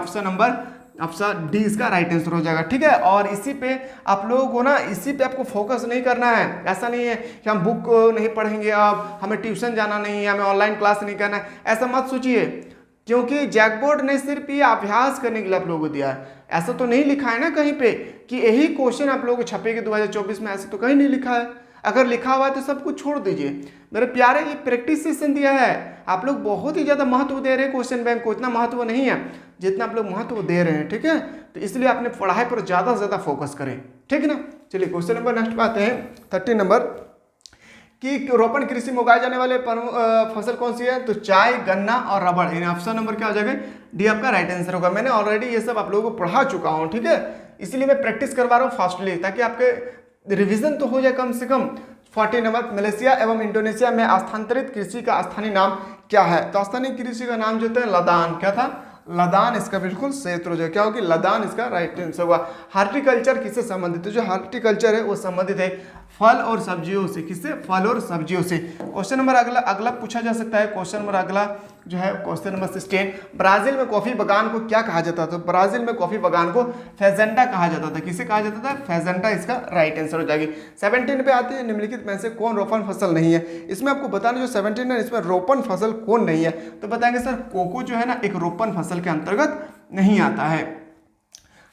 ऑप्शन डी इसका राइट आंसर हो जाएगा, ठीक है। और इसी पे आप लोगों को ना, इसी पे आपको फोकस नहीं करना है। ऐसा नहीं है कि हम बुक नहीं पढ़ेंगे, अब हमें ट्यूशन जाना नहीं है, हमें ऑनलाइन क्लास नहीं करना है, ऐसा मत सोचिए, क्योंकि जैकबोर्ड ने सिर्फ ये अभ्यास करने के लिए आप लोगों को दिया है। ऐसा तो नहीं लिखा है ना कहीं पे कि यही क्वेश्चन आप लोगों को छपेगी 2024 में, ऐसा तो कहीं नहीं लिखा है। अगर लिखा हुआ है तो सब कुछ छोड़ दीजिए मेरे प्यारे, ये प्रैक्टिस सेशन दिया है। आप लोग बहुत ही ज़्यादा महत्व दे रहे हैं क्वेश्चन बैंक को, इतना महत्व नहीं है जितना आप लोग महत्व दे रहे हैं, ठीक है। तो इसलिए आपने पढ़ाई पर ज़्यादा से ज़्यादा फोकस करें, ठीक है ना। चलिए क्वेश्चन नंबर नेक्स्ट पे आते हैं, 30 नंबर, कि रोपण कृषि में उगाए जाने वाले फसल कौन सी है? तो चाय, गन्ना और रबड़, यानी ऑप्शन नंबर क्या हो जाएगा? डी आपका राइट आंसर होगा। मैंने ऑलरेडी ये सब आप लोगों को पढ़ा चुका हूँ, ठीक है, इसलिए मैं प्रैक्टिस करवा रहा हूँ फास्टली, ताकि आपके रिवीजन तो हो जाए कम से कम। 40 नंबर, मलेशिया एवं इंडोनेशिया में स्थानांतरित कृषि का स्थानीय नाम क्या है? तो स्थानीय कृषि का नाम जो था लदान, क्या था? लदान इसका बिल्कुल सही उत्तर हो जाएगा। क्या होगी? लदान इसका राइट आंसर होगा। हार्टिकल्चर किससे संबंधित है? जो हार्टिकल्चर है वो संबंधित है फल और सब्जियों से। किससे? फल और सब्जियों से। क्वेश्चन नंबर अगला पूछा जा सकता है। क्वेश्चन नंबर अगला जो है क्वेश्चन नंबर 16, ब्राजील में कॉफी बागान को क्या कहा जाता था? तो ब्राजील में कॉफी बागान को फेजेंटा कहा जाता था। किसे कहा जाता था? फेजेंटा इसका राइट आंसर हो जाएगी। 17 पे आते हैं, निम्नलिखित में से कौन रोपण फसल नहीं है? इसमें आपको बताना, जो 17 है इसमें रोपण फसल कौन नहीं है? तो बताएंगे सर कोको जो है ना एक रोपण फसल के अंतर्गत नहीं आता है।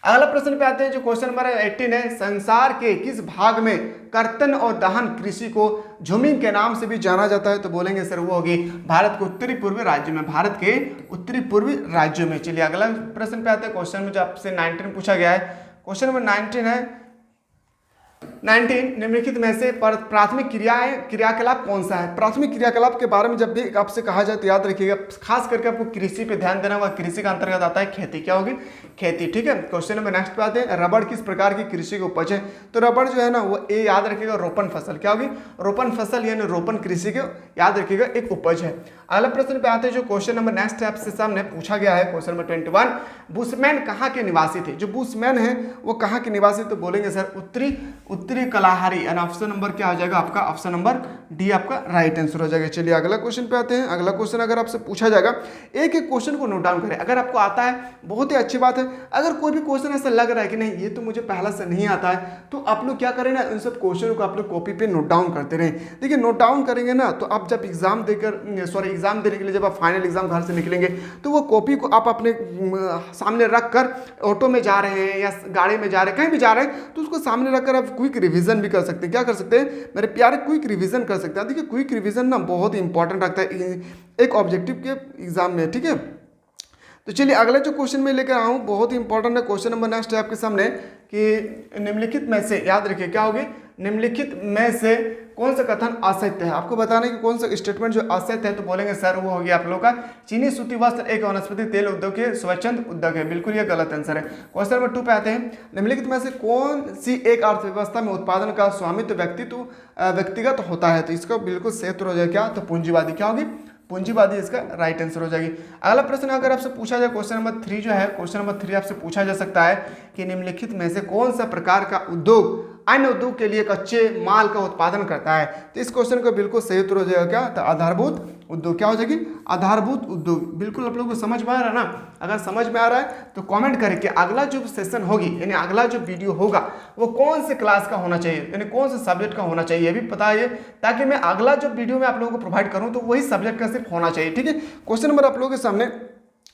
अगला प्रश्न पे आते हैं, जो क्वेश्चन नंबर 18 है, संसार के किस भाग में कर्तन और दहन कृषि को झूमिंग के नाम से भी जाना जाता है? तो बोलेंगे सर वो होगी भारत के उत्तरी पूर्वी राज्यों में, भारत के उत्तरी पूर्वी राज्यों में। चलिए अगला प्रश्न पे आते हैं, क्वेश्चन में जो आपसे 19 पूछा गया है। क्वेश्चन नंबर 19 है, 19 निम्नलिखित में से प्राथमिक क्रियाकलाप कौन सा है? प्राथमिक क्रियाकलाप के बारे में जब भी आपसे कहा जाए तो याद रखिएगा, खास करके आपको कृषि पे ध्यान देना होगा। कृषि का अंतर्गत आता है खेती। क्या होगी? खेती, ठीक है। क्वेश्चन नंबर नेक्स्ट पे आते हैं, रबड़ किस प्रकार की कृषि को उपज है? तो रबड़ जो है ना वो ए याद रखिएगा रोपण फसल। क्या होगी? रोपण फसल, यानी रोपण कृषि के याद रखिएगा एक उपज है। अगला प्रश्न पे आते हैं, जो क्वेश्चन नंबर नेक्स्ट है आपसे सामने पूछा गया है, क्वेश्चन नंबर 21, बुशमैन कहाँ के निवासी थे? जो बुशमैन है वो कहाँ के निवासी? तो बोलेंगे सर उत्तरी कलाहारी, एंड ऑप्शन नंबर क्या हो जाएगा आपका? ऑप्शन नंबर डी आपका राइट आंसर हो जाएगा। चलिए अगला क्वेश्चन पे आते हैं। अगला क्वेश्चन अगर आपसे पूछा जाएगा, एक एक क्वेश्चन को नोट डाउन करें। अगर आपको आता है बहुत ही अच्छी बात है, अगर कोई भी क्वेश्चन ऐसा लग रहा है कि नहीं ये तो मुझे पहला से नहीं आता है, तो आप लोग क्या करें ना, उन सब क्वेश्चन को आप लोग कॉपी पे नोट डाउन करते रहें। देखिए नोट डाउन करेंगे ना तो आप जब एग्जाम देने के लिए जब आप फाइनल एग्जाम घर से निकलेंगे तो वो कॉपी को आप अपने सामने रख कर, ऑटो में जा रहे हैं या गाड़ी में जा रहे हैं, कहीं भी जा रहे हैं, तो उसको सामने रखकर आप क्विक रिवीजन भी कर सकते हैं। क्या कर सकते हैं मेरे प्यारे? क्विक रिवीजन कर सकते हैं। देखिए क्विक रिवीजन ना बहुत ही इंपॉर्टेंट रखता है एक ऑब्जेक्टिव के एग्जाम में, ठीक है। तो चलिए अगला जो क्वेश्चन मैं लेकर आया हूँ बहुत ही इंपॉर्टेंट है। क्वेश्चन नंबर नेक्स्ट है आपके सामने कि निम्नलिखित में से, याद रखिए क्या होगी? निम्नलिखित में से कौन सा कथन असत्य है? आपको बताना है कि कौन सा स्टेटमेंट जो असत्य है। तो बोलेंगे सर वो हो गया आप लोग का चीनी सूती वस्त्र एक वनस्पति तेल उद्योग के स्वच्छंद उद्योग है। बिल्कुल ये गलत आंसर है। क्वेश्चन नंबर 2 पे आते हैं, निम्नलिखित में से कौन सी एक अर्थव्यवस्था में उत्पादन का स्वामित्व व्यक्तिगत होता है? तो इसका बिल्कुल सही उत्तर हो जाएगा क्या? तो पूंजीवादी। क्या होगी? पूंजीवादी इसका राइट आंसर हो जाएगी। अगला प्रश्न अगर आपसे पूछा जाए, क्वेश्चन नंबर 3 जो है, क्वेश्चन नंबर 3 आपसे पूछा जा सकता है कि निम्नलिखित में से कौन सा प्रकार का उद्योग अन्य उद्योग के लिए कच्चे माल का उत्पादन करता है? तो इस क्वेश्चन का बिल्कुल सही उत्तर हो जाएगा क्या? तो आधारभूत उद्योग। क्या हो जाएगी? आधारभूत उद्योग। बिल्कुल आप लोगों को समझ में आ रहा है ना? अगर समझ में आ रहा है तो कमेंट करके अगला जो सेशन होगी, यानी अगला जो वीडियो होगा वो कौन से क्लास का होना चाहिए, यानी कौन से सब्जेक्ट का होना चाहिए, ये भी पता है, ताकि मैं अगला जो वीडियो में आप लोगों को प्रोवाइड करूँ तो वही सब्जेक्ट का सिर्फ होना चाहिए, ठीक है। क्वेश्चन नंबर आप लोगों के सामने,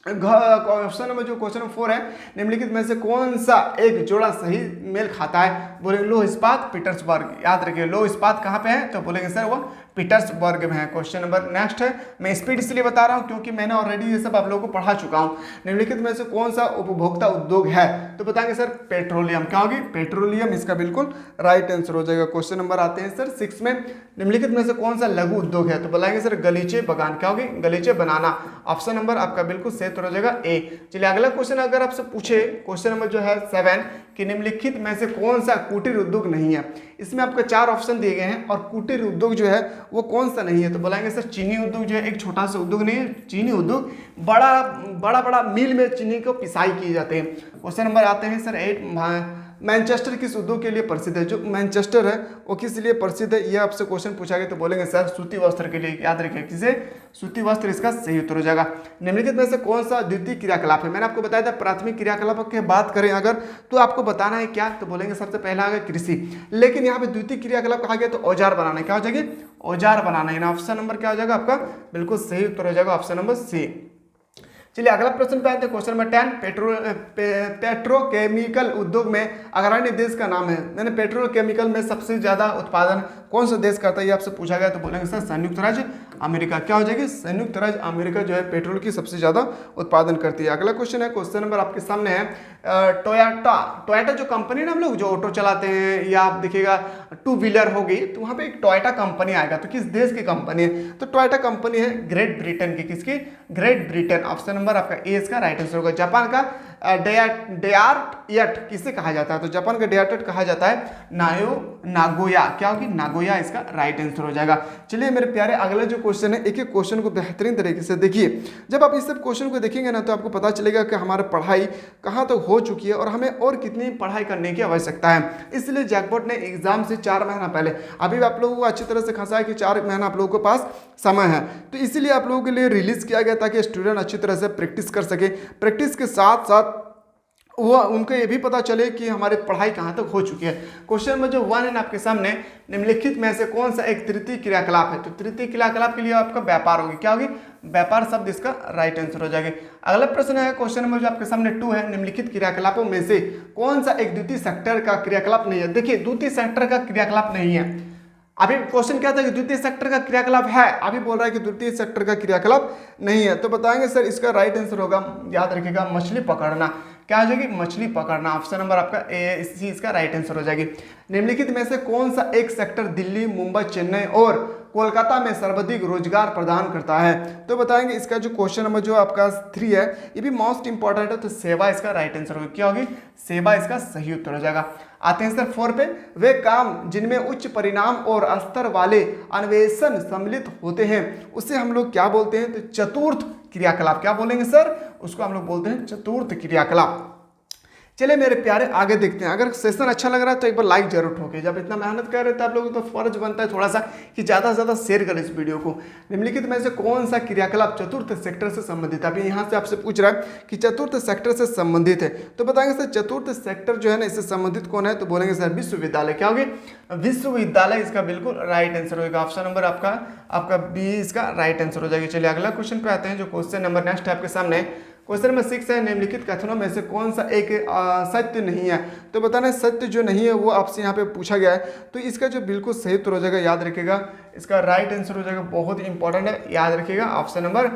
ऑप्शन नंबर जो क्वेश्चन नंबर 4 है, निम्नलिखित में से कौन सा एक जोड़ा सही मेल खाता है? बोलेंगे लोह इस्पात पीटर्सबर्ग। याद रखिए लोह इस्पात कहाँ पे है? तो बोलेंगे सर वो पीटर्सबर्ग में है। क्वेश्चन नंबर नेक्स्ट है, मैं स्पीड इसलिए बता रहा हूँ क्योंकि मैंने ऑलरेडी ये सब आप लोगों को पढ़ा चुका हूँ। निम्नलिखित में से कौन सा उपभोक्ता उद्योग है, तो बताएंगे सर पेट्रोलियम। क्या होगी, पेट्रोलियम इसका बिल्कुल राइट आंसर हो जाएगा। क्वेश्चन नंबर आते हैं सर 6 में, निम्नलिखित में से कौन सा लघु उद्योग है, तो बताएंगे सर गलीचे बगान। क्या होगी, गलीचे बनाना। ऑप्शन नंबर आपका बिल्कुल सही उत्तर हो जाएगा ए। चलिए अगला क्वेश्चन अगर आपसे पूछे, क्वेश्चन नंबर जो है 7 कि निम्नलिखित में से कौन सा कुटीर उद्योग नहीं है। इसमें आपको 4 ऑप्शन दिए गए हैं और कुटीर उद्योग जो है वो कौन सा नहीं है, तो बोलेंगे सर चीनी उद्योग जो है एक छोटा सा उद्योग नहीं है। चीनी उद्योग बड़ा मिल में चीनी को पिसाई किए जाते हैं। क्वेश्चन नंबर आते हैं सर 8, मैनचेस्टर किस उद्योग के लिए प्रसिद्ध है। जो मैनचेस्टर है वो किस लिए प्रसिद्ध है, ये आपसे क्वेश्चन पूछा गया तो बोलेंगे सर सूती वस्त्र के लिए। याद रखिए किसे, सूती वस्त्र इसका सही उत्तर हो जाएगा। निम्नलिखित में से कौन सा द्वितीय क्रियाकलाप है, मैंने आपको बताया था प्राथमिक क्रियाकलाप की बात करें अगर तो आपको बताना है क्या, तो बोलेंगे सबसे पहला आ गया कृषि, लेकिन यहाँ पे द्वितीय क्रियाकलाप कहा गया तो औजार बनाना। क्या हो जाएगी, औजार बनाना। यानी ऑप्शन नंबर क्या हो जाएगा आपका बिल्कुल सही उत्तर हो जाएगा ऑप्शन नंबर सी। चलिए अगला प्रश्न पे आते हैं। क्वेश्चन नंबर 10, पेट्रोकेमिकल उद्योग में अग्रणी देश का नाम है। मैंने पेट्रोकेमिकल में सबसे ज्यादा उत्पादन कौन सा देश करता है, ये आपसे पूछा गया तो बोलेंगे सर संयुक्त राज्य अमेरिका। क्या हो जाएगी, संयुक्त राज्य अमेरिका जो है पेट्रोल की सबसे ज्यादा उत्पादन करती है। अगला क्वेश्चन है, क्वेश्चन नंबर आपके सामने है टोयोटा जो कंपनी ना, हम लोग जो ऑटो चलाते हैं या आप देखिएगा 2 व्हीलर हो गई तो वहाँ पे एक टोयोटा कंपनी आएगा, तो किस देश की कंपनी है, तो टोयोटा कंपनी है ग्रेट ब्रिटेन की। किसकी, ग्रेट ब्रिटेन। ऑप्शन नंबर आपका ए इसका राइट आंसर होगा। जापान का डेयार्ट किसे कहा जाता है, तो जापान का डेयार्ट कहा जाता है नागोया। क्या होगी, नागोया इसका राइट आंसर हो जाएगा। चलिए मेरे प्यारे अगला जो क्वेश्चन है, एक एक क्वेश्चन को बेहतरीन तरीके से देखिए। जब आप इस सब क्वेश्चन को देखेंगे ना तो आपको पता चलेगा कि हमारी पढ़ाई कहाँ तक हो चुकी है और हमें और कितनी पढ़ाई करने की आवश्यकता है। इसलिए जैकपॉट ने एग्जाम से 4 महीना पहले अभी आप लोगों को अच्छी तरह से खसा है कि 4 महीना आप लोगों के पास समय है, तो इसीलिए आप लोगों के लिए रिलीज किया गया ताकि स्टूडेंट अच्छी तरह से प्रैक्टिस कर सके। प्रैक्टिस के साथ साथ वो उनको ये भी पता चले कि हमारी पढ़ाई कहाँ तक हो चुकी है। क्वेश्चन नंबर जो 1 है आपके सामने, निम्नलिखित में से कौन सा एक तृतीय क्रियाकलाप है, तो तृतीय क्रियाकलाप के लिए आपका व्यापार होगी। क्या होगी, व्यापार शब्द इसका राइट आंसर हो जाएगा। अगला प्रश्न है क्वेश्चन नंबर जो आपके सामने 2 है, निम्नलिखित क्रियाकलापों में से कौन सा एक द्वितीय सेक्टर का क्रियाकलाप नहीं है। देखिए द्वितीय सेक्टर का क्रियाकलाप नहीं है। अभी क्वेश्चन क्या था कि द्वितीय सेक्टर का क्रियाकलाप है, अभी बोल रहा है कि द्वितीय सेक्टर का क्रियाकलाप नहीं है, तो बताएंगे सर इसका राइट आंसर होगा, याद रखिएगा मछली पकड़ना। क्या हो जाएगी, मछली पकड़ना। ऑप्शन नंबर आपका ए सी इसका राइट आंसर हो जाएगी। निम्नलिखित में से कौन सा एक सेक्टर दिल्ली, मुंबई, चेन्नई और कोलकाता में सर्वाधिक रोजगार प्रदान करता है, तो बताएंगे इसका जो क्वेश्चन नंबर जो आपका 3 है ये भी मोस्ट इंपॉर्टेंट है, तो सेवा इसका राइट आंसर होगा। क्या होगी, सेवा इसका सही उत्तर हो जाएगा। आते हैं सर 4 पे, वे काम जिनमें उच्च परिणाम और स्तर वाले अन्वेषण सम्मिलित होते हैं उसे हम लोग क्या बोलते हैं, तो चतुर्थ क्रियाकलाप। क्या बोलेंगे सर, उसको हम लोग बोलते हैं चतुर्थ क्रियाकलाप। चलिए मेरे प्यारे आगे देखते हैं। अगर सेशन अच्छा लग रहा है तो एक बार लाइक जरूर ठोके। जब इतना मेहनत कर रहे थे आप लोगों को तो फर्ज बनता है थोड़ा सा कि ज़्यादा से ज़्यादा शेयर करें इस वीडियो को। निम्नलिखित में से कौन सा क्रियाकलाप चतुर्थ सेक्टर से संबंधित है। अभी यहाँ से आपसे पूछ रहा है कि चतुर्थ सेक्टर से संबंधित है, तो बताएंगे सर चतुर्थ सेक्टर जो है ना इससे संबंधित कौन है, तो बोलेंगे सर विश्वविद्यालय। क्या होगी, विश्वविद्यालय इसका बिल्कुल राइट आंसर होगा। ऑप्शन नंबर आपका बी इसका राइट आंसर हो जाएगा। चलिए अगला क्वेश्चन पे आते हैं जो क्वेश्चन नंबर नेक्स्ट है आपके सामने। क्वेश्चन नंबर 6 है, निम्नलिखित कथनों में से कौन सा एक सत्य नहीं है, तो बताना सत्य जो नहीं है वो आपसे यहाँ पे पूछा गया है, तो इसका जो बिल्कुल सही उत्तर हो जाएगा, याद रखिएगा इसका राइट आंसर हो जाएगा, बहुत इंपॉर्टेंट है, याद रखिएगा ऑप्शन नंबर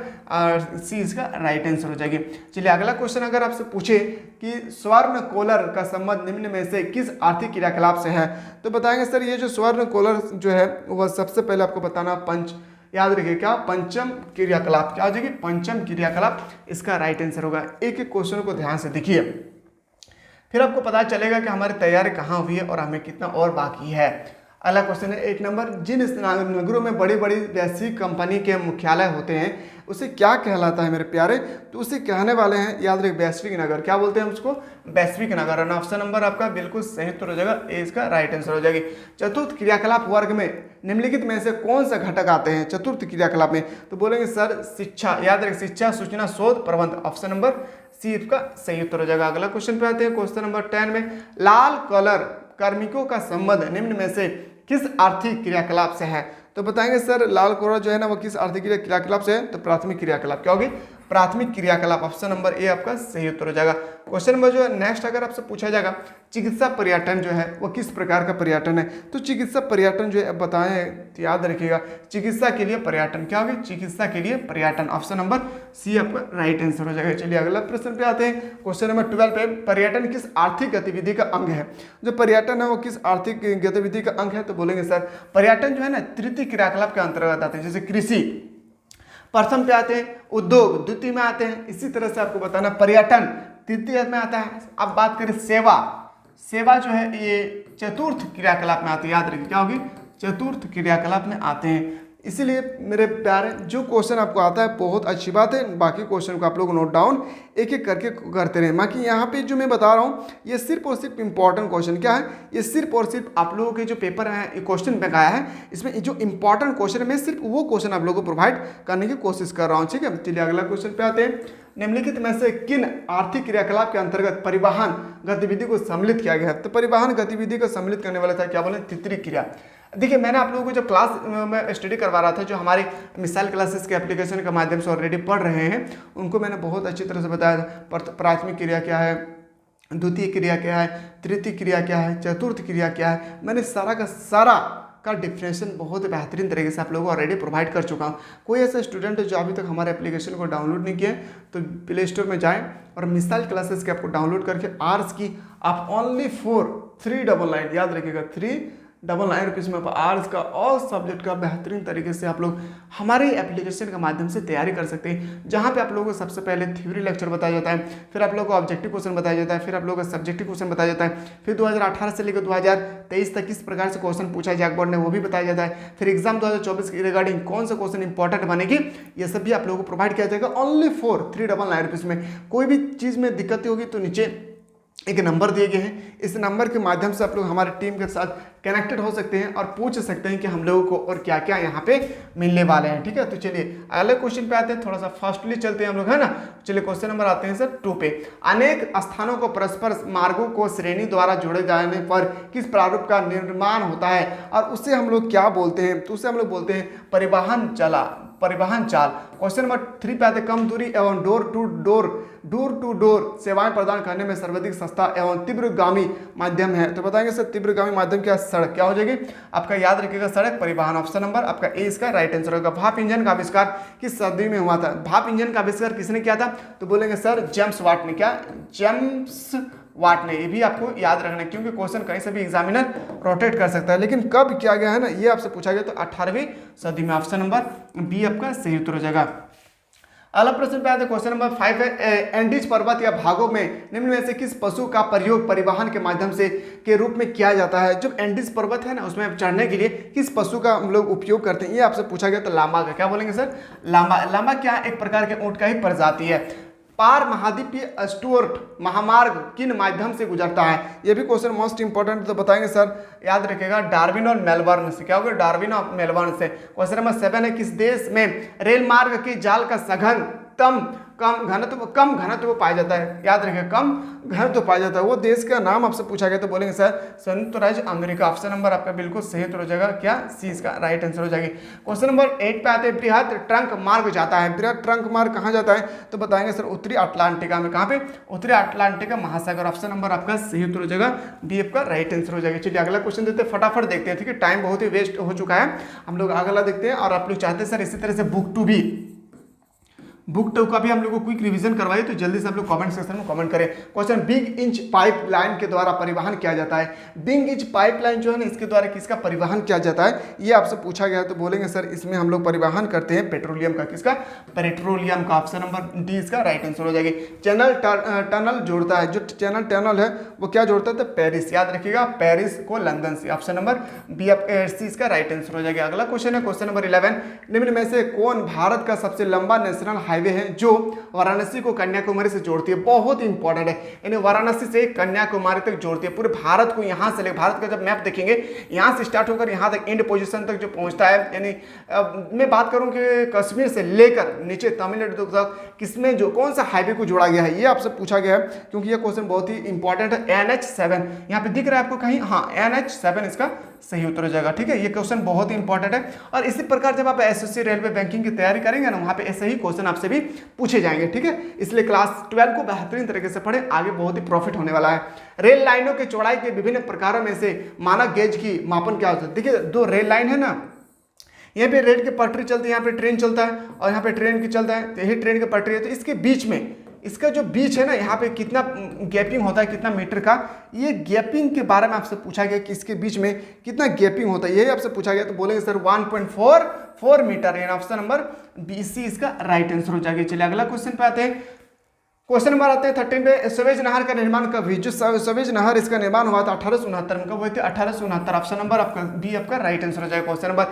सी इसका राइट आंसर हो जाएगी। चलिए अगला क्वेश्चन अगर आपसे पूछे कि स्वर्ण कोलर का संबंध निम्न में से किस आर्थिक क्रियाकलाप से है, तो बताएंगे सर ये जो स्वर्ण कोलर जो है वह सबसे पहले आपको बताना याद रखिए क्या, पंचम क्रियाकलाप। क्या हो जाएगी, पंचम क्रियाकलाप इसका राइट आंसर होगा। एक एक क्वेश्चन को ध्यान से देखिए, फिर आपको पता चलेगा कि हमारी तैयारी कहाँ हुई है और हमें कितना और बाकी है। अगला क्वेश्चन है 8 नंबर, जिन नगरों में बड़ी बड़ी वैश्विक कंपनी के मुख्यालय होते हैं उसे क्या कहलाता है मेरे प्यारे, तो उसे कहने वाले हैं, याद रखिए वैश्विक नगर। क्या बोलते हैं उसको, वैश्विक नगर। और ऑप्शन नंबर आपका बिल्कुल सही उत्तर हो जाएगा, ए इसका राइट आंसर हो जाएगी। चतुर्थ क्रियाकलाप वर्ग में निम्नलिखित में से कौन सा घटक आते हैं चतुर्थ क्रियाकलाप में, तो बोलेंगे सर शिक्षा। याद रखिए शिक्षा, सूचना, शोध, प्रबंध। ऑप्शन नंबर सी इसका सही उत्तर हो जाएगा। अगला क्वेश्चन पे आते हैं क्वेश्चन नंबर 10 में, लाल कलर कार्मिकों का संबंध निम्न में से किस आर्थिक क्रियाकलाप से है, तो बताएंगे सर लाल कोरा जो है ना वो किस आर्थिक क्रियाकलाप से है, तो प्राथमिक क्रियाकलाप। क्या होगी, प्राथमिक क्रियाकलाप, ऑप्शन नंबर ए आपका सही उत्तर हो जाएगा। क्वेश्चन नंबर जो है नेक्स्ट अगर आपसे पूछा जाएगा चिकित्सा पर्यटन जो है वो किस प्रकार का पर्यटन है, तो चिकित्सा पर्यटन जो है बताएं, तो याद रखिएगा चिकित्सा के लिए पर्यटन क्या होगा, चिकित्सा के लिए पर्यटन, ऑप्शन नंबर सी आपका राइट आंसर हो जाएगा। चलिए अगला प्रश्न पे आते हैं। क्वेश्चन नंबर 12 पे, पर्यटन किस आर्थिक गतिविधि का अंग है, जो पर्यटन है वो किस आर्थिक गतिविधि का अंग है, तो बोलेंगे सर पर्यटन जो है ना तृतीय क्रियाकलाप के अंतर्गत आते हैं, जैसे कृषि प्रथम पे आते हैं, उद्योग द्वितीय में आते हैं, इसी तरह से आपको बताना पर्यटन तृतीय में आता है। अब बात करें सेवा, सेवा जो है ये चतुर्थ क्रियाकलाप में आती है, याद रखिए क्या होगी, चतुर्थ क्रियाकलाप में आते हैं। इसीलिए मेरे प्यारे जो क्वेश्चन आपको आता है बहुत अच्छी बात है, बाकी क्वेश्चन को आप लोग नोट डाउन एक एक करके करते रहें। बाकी यहाँ पे जो मैं बता रहा हूँ ये सिर्फ और सिर्फ इंपॉर्टेंट क्वेश्चन क्या है, ये सिर्फ और सिर्फ आप लोगों के जो पेपर है ये क्वेश्चन बैंक आया है, इसमें जो इंपॉर्टेंट क्वेश्चन है मैं सिर्फ वो क्वेश्चन आप लोगों को प्रोवाइड करने की कोशिश कर रहा हूँ, ठीक है। चलिए अगला क्वेश्चन पे आते हैं। निम्नलिखित में से किन आर्थिक क्रियाकलाप के अंतर्गत परिवहन गतिविधि को सम्मिलित किया गया है, तो परिवहन गतिविधि को सम्मिलित करने वाला था क्या बोले, तृतीय क्रिया। देखिए मैंने आप लोगों को जो क्लास में स्टडी करवा रहा था, जो हमारे मिसाइल क्लासेस के एप्लीकेशन के माध्यम से ऑलरेडी पढ़ रहे हैं, उनको मैंने बहुत अच्छी तरह से बताया था प्राथमिक क्रिया क्या है, द्वितीय क्रिया क्या है, तृतीय क्रिया क्या है, चतुर्थ क्रिया क्या है, मैंने सारा का सारा का डिफरेंशिएशन बहुत बेहतरीन तरीके से आप लोगों को ऑलरेडी प्रोवाइड कर चुका हूँ। कोई ऐसा स्टूडेंट है जो अभी तक हमारे एप्लीकेशन को डाउनलोड नहीं किया है तो प्ले स्टोर में जाएं और मिसाइल क्लासेस के आपको डाउनलोड करके आर्ट्स की आप ओनली फॉर 399, याद रखिएगा 399 रुपीज़ में आर्ट्स का ऑल सब्जेक्ट का बेहतरीन तरीके से आप लोग हमारे एप्लीकेशन के माध्यम से तैयारी कर सकते हैं, जहाँ पे आप लोगों को सबसे पहले थ्योरी लेक्चर बताया जाता है, फिर आप लोगों को ऑब्जेक्टिव क्वेश्चन बताया जाता है, फिर आप लोगों को सब्जेक्टिव क्वेश्चन बताया जाता है, फिर 2018 से लेकर 2023 तक किस प्रकार से क्वेश्चन पूछा है जैक बोर्ड ने वो भी बताया जाता है, फिर एग्जाम 2024 के रिगार्डिंग कौन सा क्वेश्चन इंपॉर्टेंट बनेगी ये सब भी आप लोगों को प्रोवाइड किया जाएगा ओनली फॉर 399 रुपीज़ में। कोई भी चीज़ में दिक्कत होगी तो नीचे एक नंबर दिए गए हैं, इस नंबर के माध्यम से आप लोग हमारे टीम के साथ कनेक्टेड हो सकते हैं और पूछ सकते हैं कि हम लोगों को और क्या क्या यहाँ पे मिलने वाले हैं, ठीक है। तो चलिए अगले क्वेश्चन पे आते हैं, थोड़ा सा फास्टली चलते हैं हम लोग, है ना। चलिए क्वेश्चन नंबर आते हैं सर 2 पे। अनेक स्थानों को परस्पर मार्गों को श्रेणी द्वारा जोड़े जाने पर किस प्रारूप का निर्माण होता है और उससे हम लोग क्या बोलते हैं, तो उससे हम लोग बोलते हैं परिवहन चाल। क्वेश्चन नंबर 3 पे आते, कम दूरी एवं डोर टू डोर सेवाएं प्रदान करने में सर्वाधिक सस्ता एवं तीव्रगामी माध्यम है, तो बताएंगे सर तीव्रगामी माध्यम क्या, सड़क क्या हो जाएगी आपका, याद रखिएगा सड़क परिवहन, ऑप्शन नंबर आपका ए इसका राइट आंसर होगा। भाप इंजन का आविष्कार किस सदी में हुआ था, भाप इंजन का आविष्कार किसने किया था, तो बोलेंगे सर जेम्स वाट ने, क्या जेम्स वाट ने, ये भी आपको याद रखना है क्योंकि क्वेश्चन कहीं से भी एग्जामिनर रोटेट कर सकता है, लेकिन कब किया गया है ना ये आपसे पूछा गया, तो 18वीं सदी में, ऑप्शन नंबर बी आपका सही उत्तर हो जाएगा। अगला प्रश्न पे आते हैं, क्वेश्चन नंबर 5 है, एंडीज पर्वत या भागों में निम्न में से किस पशु का प्रयोग परिवहन के माध्यम से के रूप में किया जाता है। जब एंडीज पर्वत है ना उसमें चढ़ने के लिए किस पशु का हम लोग उपयोग करते हैं, ये आपसे पूछा गया, तो लामा का, क्या बोलेंगे सर, लामा क्या एक प्रकार के ऊंट का ही प्रजाति है। पार महाद्वीपीय स्टुअर्ट महामार्ग किन माध्यम से गुजरता है, ये भी क्वेश्चन मोस्ट इंपॉर्टेंट, तो बताएंगे सर, याद रखिएगा डार्विन और मेलबर्न से, क्या होगा, डार्विन और मेलबर्न से। क्वेश्चन नंबर 7 है, किस देश में रेल मार्ग के जाल का सघन कम घनत्व पाया जाता है, याद रखिए कम घनत्व पाया जाता है, वो देश का नाम आपसे पूछा गया, तो बोलेंगे सर संयुक्त राज्य अमेरिका, ऑप्शन नंबर आपका बिल्कुल सही उत्तर हो जाएगा, क्या सी इसका राइट आंसर हो जाएगी। क्वेश्चन नंबर 8 पे आते हैं, बृहद ट्रंक मार्ग जाता है, बृहद ट्रंक मार्ग कहाँ जाता है, तो बताएंगे सर उत्तरी अटलांटिका में, कहाँ पे, उत्तरी अटलांटिका महासागर, ऑप्शन नंबर आपका सही उत्तर हो जाएगा, डी आपका राइट आंसर हो जाएगा। चलिए अगला क्वेश्चन देते हैं, फटाफट देखते हैं, ठीक है, टाइम बहुत ही वेस्ट हो चुका है, हम लोग अगला देखते हैं। और आप लोग चाहते हैं सर इसी तरह से बुक टू का भी हम लोग को क्विक रिवीजन करवाइए, तो जल्दी से आप लोग कमेंट सेक्शन में कमेंट करें। क्वेश्चन, बिग इंच पाइपलाइन के द्वारा परिवहन किया जाता है, बिग इंच पाइपलाइन जो है ना इसके द्वारा किसका परिवहन किया जाता है, ये आपसे पूछा गया है, तो बोलेंगे सर इसमें हम लोग परिवहन करते हैं पेट्रोलियम का, किसका, पेट्रोलियम का, ऑप्शन नंबर डी इसका राइट आंसर हो जाएगी। चैनल टनल जोड़ता है, जो चैनल टनल है वो क्या जोड़ता है, तो पेरिस, याद रखिएगा पेरिस को लंदन से, ऑप्शन नंबर बी सी इसका राइट आंसर हो जाएगा। अगला क्वेश्चन है क्वेश्चन नंबर 11, निम्न में से कौन भारत का सबसे लंबा नेशनल हाईवे है जो वाराणसी को कन्याकुमारी से जोड़ती है, बहुत इंपॉर्टेंट है, यानी वाराणसी से कन्याकुमारी तक जोड़ती है, पूरे भारत को यहां से लेकर, भारत का जब मैप देखेंगे यहां से स्टार्ट होकर यहां तक एंड पोजीशन तक जो पहुंचता है, यानी मैं बात करूं कि कश्मीर से लेकर नीचे तमिलनाडु तक किसमें जो कौन सा हाईवे को जोड़ा गया है, ये आपसे पूछा गया है क्योंकि ये क्वेश्चन बहुत ही इंपॉर्टेंट है। NH7 यहाँ पे दिख रहा है आपको कहीं, हाँ NH7 इसका सही उत्तर हो जाएगा। ठीक है, ये क्वेश्चन बहुत ही इंपॉर्टेंट है। और इसी प्रकार जब आप एसएससी रेलवे बैंकिंग की तैयारी करेंगे ना, वहाँ पे ऐसे ही क्वेश्चन आपसे भी पूछे जाएंगे। ठीक है, इसलिए क्लास 12 को बेहतरीन तरीके से पढ़ें, आगे बहुत ही प्रॉफिट होने वाला है। रेल लाइनों की चौड़ाई के विभिन्न प्रकारों में से मानक गेज की मापन क्या होता है? देखिए, दो रेल लाइन है ना, यहाँ पे रेल की पटरी चलती है, यहाँ पे ट्रेन चलता है, और यहाँ पे ट्रेन की चलता है, तो यही ट्रेन की पटरी है। तो इसके बीच में, इसका जो बीच है ना, यहाँ पे कितना गैपिंग होता है, कितना मीटर का, ये गैपिंग के बारे में आपसे पूछा गया कि इसके बीच में कितना गैपिंग होता है, यही आपसे पूछा गया। तो बोलेंगे सर 1.44 मीटर, यानी ऑप्शन नंबर बी सी इसका राइट आंसर हो जाएगा। चलिए अगला क्वेश्चन पे आते हैं। क्वेश्चन नंबर आते हैं 13 पे। स्वेज नहर का निर्माण कब हुई? जो स्वेज नहर इसका निर्माण हुआ था 1869 में। कब हुई थी? 1869। ऑप्शन नंबर आपका बी आपका राइट आंसर हो जाएगा। क्वेश्चन नंबर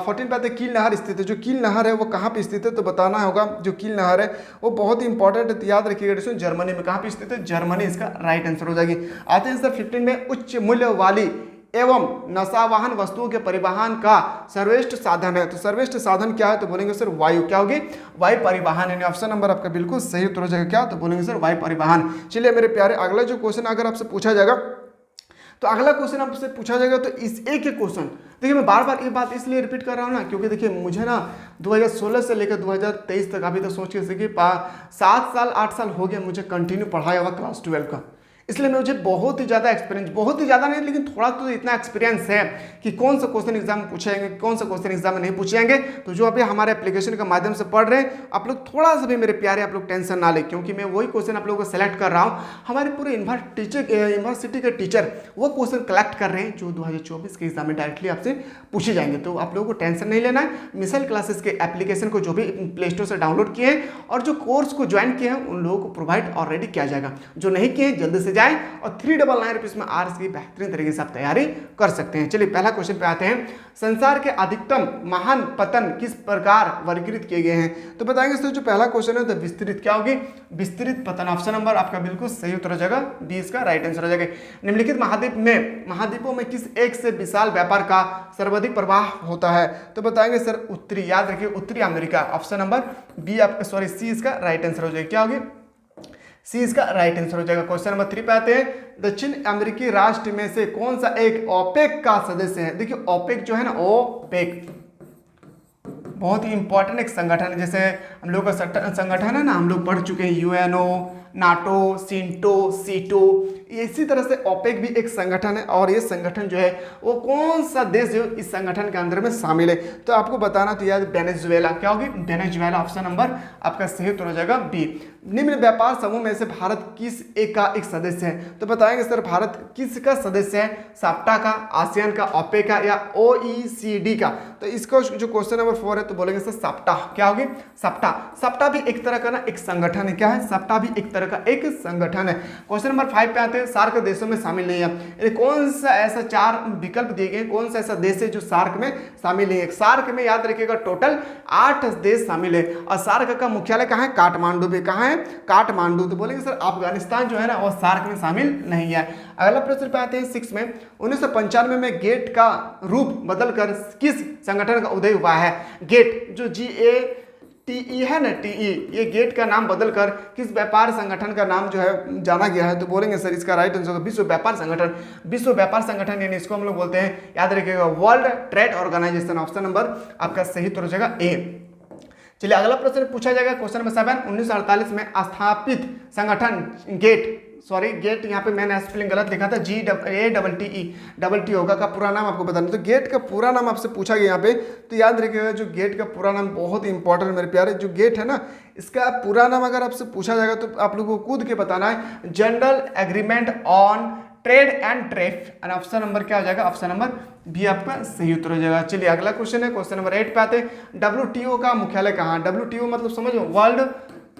14 पे आते हैं। कील नहर स्थित है। जो कील नहर है वो कहाँ पे स्थित है? तो बताना होगा। जो कील नहर है वो बहुत ही इंपॉर्टेंट है, याद रखिएगा। जर्मनी में। कहाँ पे स्थित है? जर्मनी इसका राइट आंसर हो जाएगी। आते हैं सर 15 में। उच्च मूल्य वाली एवं नशावाहन वस्तुओं के परिवहन का सर्वश्रेष्ठ साधन है। तो सर्वश्रेष्ठ साधन क्या है? तो बोलेंगे सर वायु। क्या होगी? वायु परिवहन। यानी ऑप्शन नंबर आपका बिल्कुल सही उत्तर हो जाएगा। क्या? तो बोलेंगे सर वायु परिवहन। चलिए मेरे प्यारे, अगला जो क्वेश्चन अगर आपसे पूछा जाएगा, तो अगला क्वेश्चन आपसे पूछा जाएगा, तो इस एक क्वेश्चन, देखिए मैं बार बार ये बात इसलिए रिपीट कर रहा हूँ ना, क्योंकि देखिए मुझे ना 2016 से लेकर 2023 तक, अभी तक सोच के देखिए 7 साल 8 साल हो गए मुझे कंटिन्यू पढ़ाया हुआ क्लास 12 का। इसलिए मुझे बहुत ही ज़्यादा एक्सपीरियंस, बहुत ही ज़्यादा नहीं लेकिन थोड़ा तो इतना एक्सपीरियंस है कि कौन सा क्वेश्चन एग्जाम में पूछेंगे, कौन सा क्वेश्चन एग्जाम में नहीं पूछेंगे। तो जो अभी हमारे एप्लीकेशन के माध्यम से पढ़ रहे हैं आप लोग, थोड़ा सा भी मेरे प्यारे आप लोग टेंशन ना ले, क्योंकि मैं वही क्वेश्चन आप लोगों को सेलेक्ट कर रहा हूँ। हमारे पूरे यूनिवर्सिटी के टीचर वो क्वेश्चन कलेक्ट कर रहे हैं जो 2024 के एग्जाम में डायरेक्टली आपसे पूछे जाएंगे। तो आप लोगों को टेंशन नहीं लेना है। मिसाइल क्लासेस के एप्लीकेशन को जो भी प्ले स्टोर से डाउनलोड किए हैं और जो कोर्स को ज्वाइन किए हैं उन लोगों को प्रोवाइड ऑलरेडी किया जाएगा। जो नहीं किए हैं जल्दी से जाएं और 399 रुपीज में आर्ट्स की बेहतरीन तरीके से आप तैयारी कर सकते हैं। चलिए पहला क्वेश्चन पे आते हैं। संसार के अधिकतम महान पतन किस प्रकार वर्गीकृत किए गए हैं? तो बताएंगे सर जो पहला क्वेश्चन है तो विस्तृत। क्या होगी? विस्तृत पतन। ऑप्शन नंबर आपका बिल्कुल सही उत्तर हो जाएगा, बी इसका राइट आंसर हो जाएगा। निम्नलिखित महाद्वीपों में किस एक से विशाल व्यापार का सर्वाधिक प्रवाह होता है? तो बताएंगे सर उत्तरी, याद रखिए उत्तरी अमेरिका। ऑप्शन नंबर बी आपका, सॉरी सी इसका राइट आंसर हो जाएगा। क्या होगी? सी इसका राइट आंसर हो जाएगा। क्वेश्चन नंबर 3 पे आते हैं। दक्षिण अमेरिकी राष्ट्र में से कौन सा एक ओपेक का सदस्य है? देखिए ओपेक जो है ना, ओपेक बहुत ही इंपॉर्टेंट एक संगठन है। जैसे हम लोग का संगठन है ना, हम लोग पढ़ चुके हैं यूएनओ, नाटो, सिंटो, सीटो, इसी तरह से ओपेक भी एक संगठन है। और ये संगठन जो है वो कौन सा देश जो इस संगठन के अंदर में शामिल है? तो आपको बताना तो याद, वेनेजुएला। क्या होगी? वेनेजुएला। ऑप्शन नंबर आपका सही उत्तर हो जाएगा बी। निम्न व्यापार समूह में से भारत किस एक का एक सदस्य है? तो बताएंगे सर भारत किसका सदस्य है? साप्टा का, आसियान का, ओपेक का या OECD का? तो इसका जो क्वेश्चन नंबर 4 है तो बोलेंगे सर साप्टा। क्या होगी? साप्टा। साप्टा भी एक तरह का ना एक संगठन है। क्या है? साप्टा भी एक तरह का एक संगठन है। क्वेश्चन नंबर 5 पे आते हैं। सार्क देशों में शामिल नहीं है। कौन सा ऐसा 4 विकल्प दिए गए, कौन सा ऐसा देश है जो सार्क में शामिल नहीं है? सार्क में याद रखिएगा टोटल 8 देश शामिल है। और सार्क का मुख्यालय कहाँ है? काठमांडू में। कहाँ है? काठमांडू। तो बोलेंगे सर अफगानिस्तान जो है ना वो सार्क में शामिल नहीं है। अगला प्रश्न पे आते हैं 6 में। 1995 में गेट का रूप बदलकर किस संगठन का उदय हुआ है? गेट जो GATE है ना, TE, ये गेट का नाम बदलकर किस व्यापार संगठन का नाम जो है जाना गया है? तो बोलेंगे सर इसका राइट आंसर विश्व व्यापार संगठन। विश्व व्यापार संगठन यानी इसको हम लोग बोलते हैं, याद रखिएगा, world trade organisation. Option number आपका सही उत्तर हो जाएगा ए। चलिए अगला प्रश्न पूछा जाएगा। Question number 7। 1948 में स्थापित संगठन गेट यहाँ पे मैंने स्पेलिंग गलत लिखा था, GATE होगा का पूरा नाम आपको बताना। तो गेट का पूरा नाम आपसे पूछा गया यहाँ पे, तो याद रखिएगा जो गेट का पूरा नाम बहुत ही इंपॉर्टेंट मेरे प्यारे। जो गेट है ना इसका पूरा नाम अगर आपसे पूछा जाएगा तो आप लोगों को कूद के बताना है, general agreement on trade and tariff. Option number क्या हो जाएगा? ऑप्शन नंबर बी आपका सही उत्तर हो जाएगा। चलिए अगला क्वेश्चन है। क्वेश्चन नंबर 8 पे आते हैं। WTO का मुख्यालय कहाँ? WTO मतलब समझो वर्ल्ड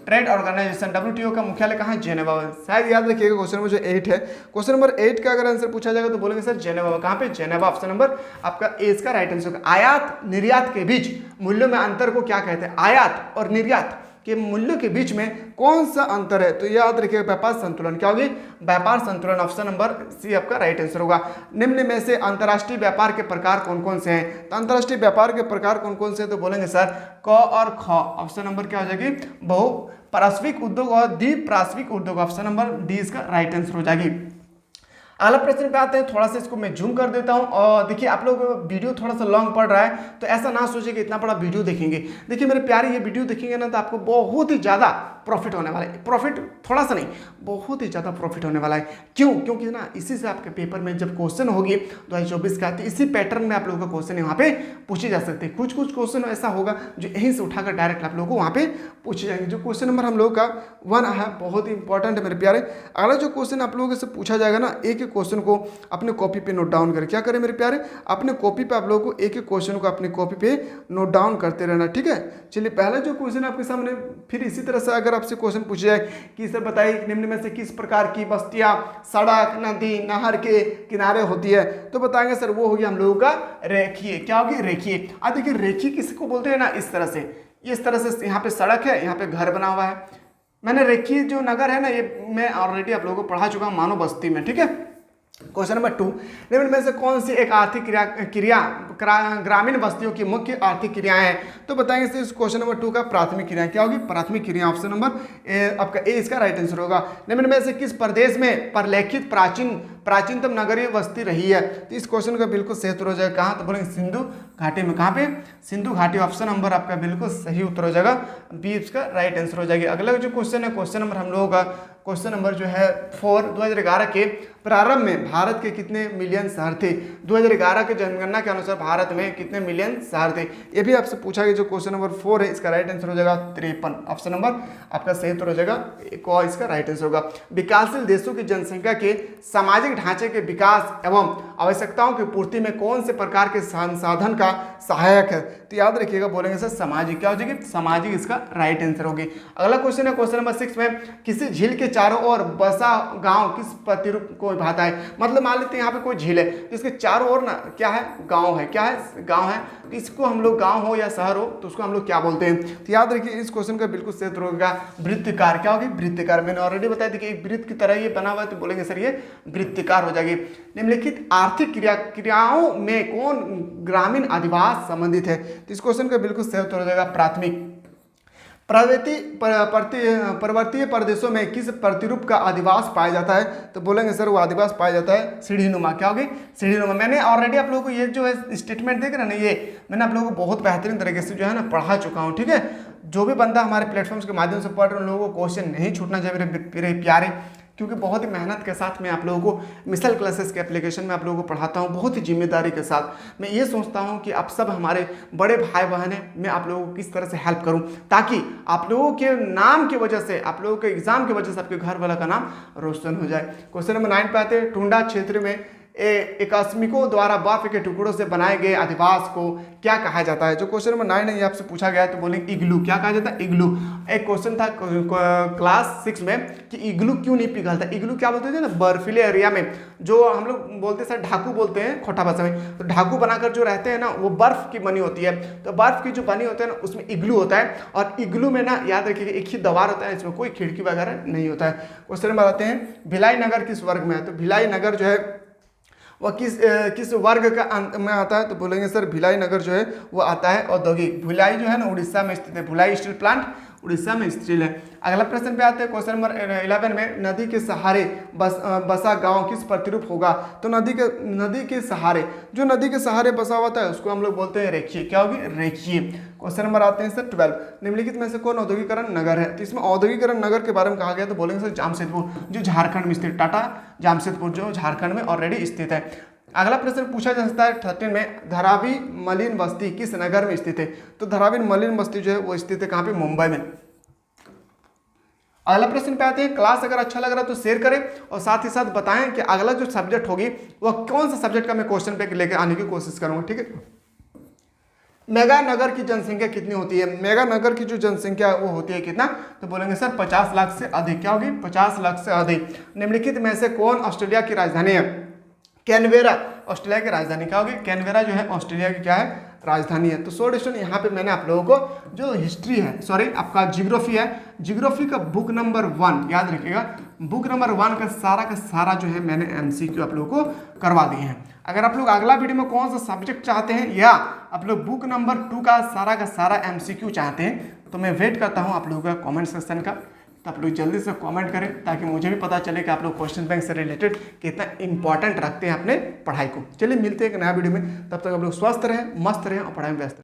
ट्रेड ऑर्गेनाइजेशन। WTO का मुख्यालय कहाँ है? जेनेवा। शायद याद रखिएगा क्वेश्चन नंबर जो 8 है, क्वेश्चन नंबर 8 का अगर आंसर पूछा जाएगा तो बोलेंगे सर जेनेवा। कहाँ पे? जेनेवा। ऑप्शन नंबर आपका ए इसका राइट आंसर। आयात निर्यात के बीच मूल्यों में अंतर को क्या कहते हैं? आयात और निर्यात के मूल्यों के बीच में कौन सा अंतर है? तो याद रखिएगा व्यापार संतुलन। क्या होगी? व्यापार संतुलन। ऑप्शन नंबर सी आपका राइट आंसर होगा। निम्न में से अंतर्राष्ट्रीय व्यापार के प्रकार कौन कौन से हैं? तो अंतर्राष्ट्रीय व्यापार के प्रकार कौन कौन से हैं? तो बोलेंगे सर क और ख। ऑप्शन नंबर क्या हो जाएगी? बहुपार्श्विक उद्योग और द्विपार्श्विक उद्योग। ऑप्शन नंबर डी इसका राइट आंसर हो जाएगी। अगला प्रश्न पे आते हैं, थोड़ा सा इसको मैं जूम कर देता हूं। और देखिए आप लोग वीडियो थोड़ा सा लॉन्ग पड़ रहा है तो ऐसा ना सोचिए कि इतना बड़ा वीडियो देखेंगे। देखिए मेरे प्यारे, ये वीडियो देखेंगे ना तो आपको बहुत ही ज़्यादा प्रॉफिट होने वाला है। प्रॉफिट थोड़ा सा नहीं, बहुत ही ज़्यादा प्रॉफिट होने वाला है। क्यों? क्योंकि ना इसी से आपके पेपर में जब क्वेश्चन होगी 2024 का, तो इसी पैटर्न में आप लोगों का क्वेश्चन यहाँ पे पूछे जा सकते हैं। कुछ कुछ क्वेश्चन ऐसा होगा जो यहीं से उठाकर डायरेक्ट आप लोगों को वहाँ पे पूछे जाएंगे। जो क्वेश्चन नंबर हम लोग का 1 है, बहुत ही इंपॉर्टेंट है मेरे प्यारे। अगला जो क्वेश्चन आप लोगों से पूछा जाएगा ना, एक एक क्वेश्चन को अपने कॉपी पे नोट डाउन करें। क्या करें मेरे प्यारे? अपने कॉपी पे आप लोगों को एक एक क्वेश्चन को अपनी कॉपी पे नोट डाउन करते रहना, ठीक है। चलिए पहला जो क्वेश्चन आपके सामने, फिर इसी तरह से अगर आपसे क्वेश्चन पूछा जाए कि सर बताइए निम्न में से किस प्रकार की बस्तियां सड़क, नदी, नहर के किनारे होती है, तो बताएंगे सर वो होगी हम लोगों का रेखीय। क्या होगी? रेखीय। अब देखिए रेखीय किसको बोलते हैं ना, इस तरह से यहाँ पे सड़क है, यहाँ पे घर बना हुआ है। मैंने रेखीय जो नगर है ना, ये मैं ऑलरेडी आप लोगों को पढ़ा चुका हूँ मानव बस्ती में, ठीक है। क्वेश्चन नंबर 2, निम्न में से कौन सी एक आर्थिक क्रिया ग्रामीण बस्तियों की मुख्य आर्थिक क्रियाएं हैं, तो बताएंगे इस क्वेश्चन नंबर 2 का प्राथमिक क्रिया। क्या होगी? प्राथमिक क्रिया। ऑप्शन नंबर आपका ए इसका राइट आंसर होगा। निम्न में से किस प्रदेश में परलेखित प्राचीनतम नगरीय बस्ती रही है, तो इस क्वेश्चन का बिल्कुल सही उत्तर हो जाएगा कहाँ, तो बोलेंगे सिंधु घाटी में। कहाँ पे? सिंधु घाटी। ऑप्शन नंबर आपका बिल्कुल सही उत्तर हो जाएगा, बी इसका राइट आंसर हो जाएगी। अगला जो क्वेश्चन है, क्वेश्चन नंबर हम लोगों का क्वेश्चन नंबर जो है 4, 2011 के प्रारंभ में भारत के कितने मिलियन शहर थे? 2011 के जनगणना के अनुसार भारत में कितने मिलियन शहर थे, ये भी आपसे पूछा गया। जो क्वेश्चन नंबर 4 है, इसका राइट आंसर हो जाएगा 53। ऑप्शन नंबर आपका सही उत्तर हो जाएगा, इसका राइट आंसर होगा। विकासशील देशों की जनसंख्या के सामाजिक ढांचे के विकास एवं आवश्यकताओं की पूर्ति में कौन से प्रकार के संसाधन का सहायक है, तो याद रखिएगा बोलेंगे सर सामाजिक। क्या हो जाएगी? सामाजिक इसका राइट आंसर होगी। अगला क्वेश्चन है क्वेश्चन नंबर 6 में, किसी झील के चारों ओर बसा गांव किस प्रतिरूप को भाता है? मतलब मान लेते हैं यहाँ पे कोई झील है, तो इसके चारों ओर ना क्या है? गांव है। क्या है? गांव है। तो इसको हम लोग, गांव हो या शहर हो, तो उसको हम लोग क्या बोलते हैं? तो याद रखिए इस क्वेश्चन का बिल्कुल सही उत्तर होगा वृत्तिकार। क्या होगी? वृत्तिकार। मैंने ऑलरेडी बताया था कि एक वृत्त की तरह ये बना हुआ है, तो बोलेंगे सर ये वृत्तिकार हो जाएगी। निम्नलिखित आर्थिक क्रियाओं में कौन ग्रामीण अधिवास संबंधित है, तो इस क्वेश्चन का बिल्कुल सही उत्तर हो जाएगा प्राथमिक। पर्वतीय प्रदेशों में किस प्रतिरूप का अधिवास पाया जाता है, तो बोलेंगे सर वो अधिवास पाया जाता है सीढ़ीनुमा। क्या होगी? सीढ़ीनुमा। मैंने ऑलरेडी आप लोगों को ये जो है स्टेटमेंट देख रहे हैं ना, ये मैंने आप लोगों को बहुत बेहतरीन तरीके से जो है ना पढ़ा चुका हूँ, ठीक है। जो भी बंदा हमारे प्लेटफॉर्म्स के माध्यम से पढ़ रहे हैं, उन लोगों को क्वेश्चन नहीं छूटना चाहिए मेरे प्यारे, क्योंकि बहुत ही मेहनत के साथ मैं आप लोगों को मिसल क्लासेस के एप्लीकेशन में आप लोगों को पढ़ाता हूँ, बहुत ही जिम्मेदारी के साथ। मैं ये सोचता हूँ कि आप सब हमारे बड़े भाई बहन हैं, मैं आप लोगों को किस तरह से हेल्प करूँ ताकि आप लोगों के नाम की वजह से, आप लोगों के एग्जाम की वजह से आपके घर वाला का नाम रोशन हो जाए। क्वेश्चन नंबर 9 पे आते हैं, टुंडा क्षेत्र में आकस्मिकों द्वारा बर्फ के टुकड़ों से बनाए गए अधिवास को क्या कहा जाता है? जो क्वेश्चन नंबर 9 है ये आपसे पूछा गया है, तो बोलेंगे इग्लू। क्या कहा जाता है? इग्लू। एक क्वेश्चन था क्लास 6 में कि इग्लू क्यों नहीं पिघलता। इग्लू क्या बोलते थे ना, बर्फीले एरिया में जो हम लोग बोलते हैं सर ढाकू बोलते हैं खोटा भाषा में, तो ढाकू बनाकर जो रहते हैं ना वो बर्फ की बनी होती है, तो बर्फ की जो बनी होती है ना उसमें इग्लू होता है। और इग्लू में ना याद रखिएगा एक ही दीवार होता है, इसमें कोई खिड़की वगैरह नहीं होता है। क्वेश्चन नंबर आते हैं, भिलाई नगर किस वर्ग में है, तो भिलाई नगर जो है वह किस वर्ग का में आता है, तो बोलेंगे सर भिलाई नगर जो है वो आता है औद्योगिक। भिलाई जो है ना उड़ीसा में स्थित है, भिलाई स्टील प्लांट उड़ीसा में स्थित है। अगला प्रश्न पे आते हैं क्वेश्चन नंबर 11 में, नदी के सहारे बसा गांव किस प्रतिरूप होगा, तो नदी के सहारे, जो नदी के सहारे बसा हुआ है उसको हम लोग बोलते हैं रेखीय। क्या होगी? रेखीय। क्वेश्चन नंबर आते हैं सर 12, निम्नलिखित में से कौन औद्योगिकरण नगर है, तो इसमें औद्योगिकरण नगर के बारे में कहा गया, तो बोलेंगे सर जामशेदपुर, जो झारखंड में स्थित, टाटा जामशेदपुर जो झारखंड में ऑलरेडी स्थित है। अगला प्रश्न पूछा जा सकता है 13 में, धारावी मलिन बस्ती किस नगर में स्थित है, तो धारावी मलिन बस्ती जो है वो स्थित है कहाँ पे? मुंबई में। अगला प्रश्न पे आते हैं, क्लास अगर अच्छा लग रहा है तो शेयर करें और साथ ही साथ बताएं कि अगला जो सब्जेक्ट होगी वह कौन सा सब्जेक्ट का मैं क्वेश्चन पे लेकर आने की कोशिश करूंगा, ठीक है। मेगा नगर की जनसंख्या कितनी होती है, मेगा नगर की जो जनसंख्या वो होती है कितना, तो बोलेंगे सर 50 लाख से अधिक। क्या होगी? 50 लाख से अधिक। निम्नलिखित में से कौन ऑस्ट्रेलिया की राजधानी है, कैनवेरा ऑस्ट्रेलिया की राजधानी। क्या होगी? कैनवेरा जो है ऑस्ट्रेलिया की क्या है? राजधानी है। तो स्टूडेंट यहाँ पे मैंने आप लोगों को जो हिस्ट्री है, सॉरी आपका जियोग्राफी है, जियोग्राफी का बुक नंबर 1 याद रखिएगा, बुक नंबर 1 का सारा जो है मैंने MCQ आप लोगों को करवा दिए हैं। अगर आप लोग अगला वीडियो में कौन सा सब्जेक्ट चाहते हैं या आप लोग बुक नंबर 2 का सारा MCQ चाहते हैं तो मैं वेट करता हूं आप लोगों का कमेंट सेक्शन का। तो आप लोग जल्दी से कमेंट करें ताकि मुझे भी पता चले कि आप लोग क्वेश्चन बैंक से रिलेटेड कितना इंपॉर्टेंट रखते हैं अपने पढ़ाई को। चलिए मिलते हैं एक नया वीडियो में, तब तक आप लोग स्वस्थ रहें, मस्त रहें और पढ़ाई में व्यस्त रहें।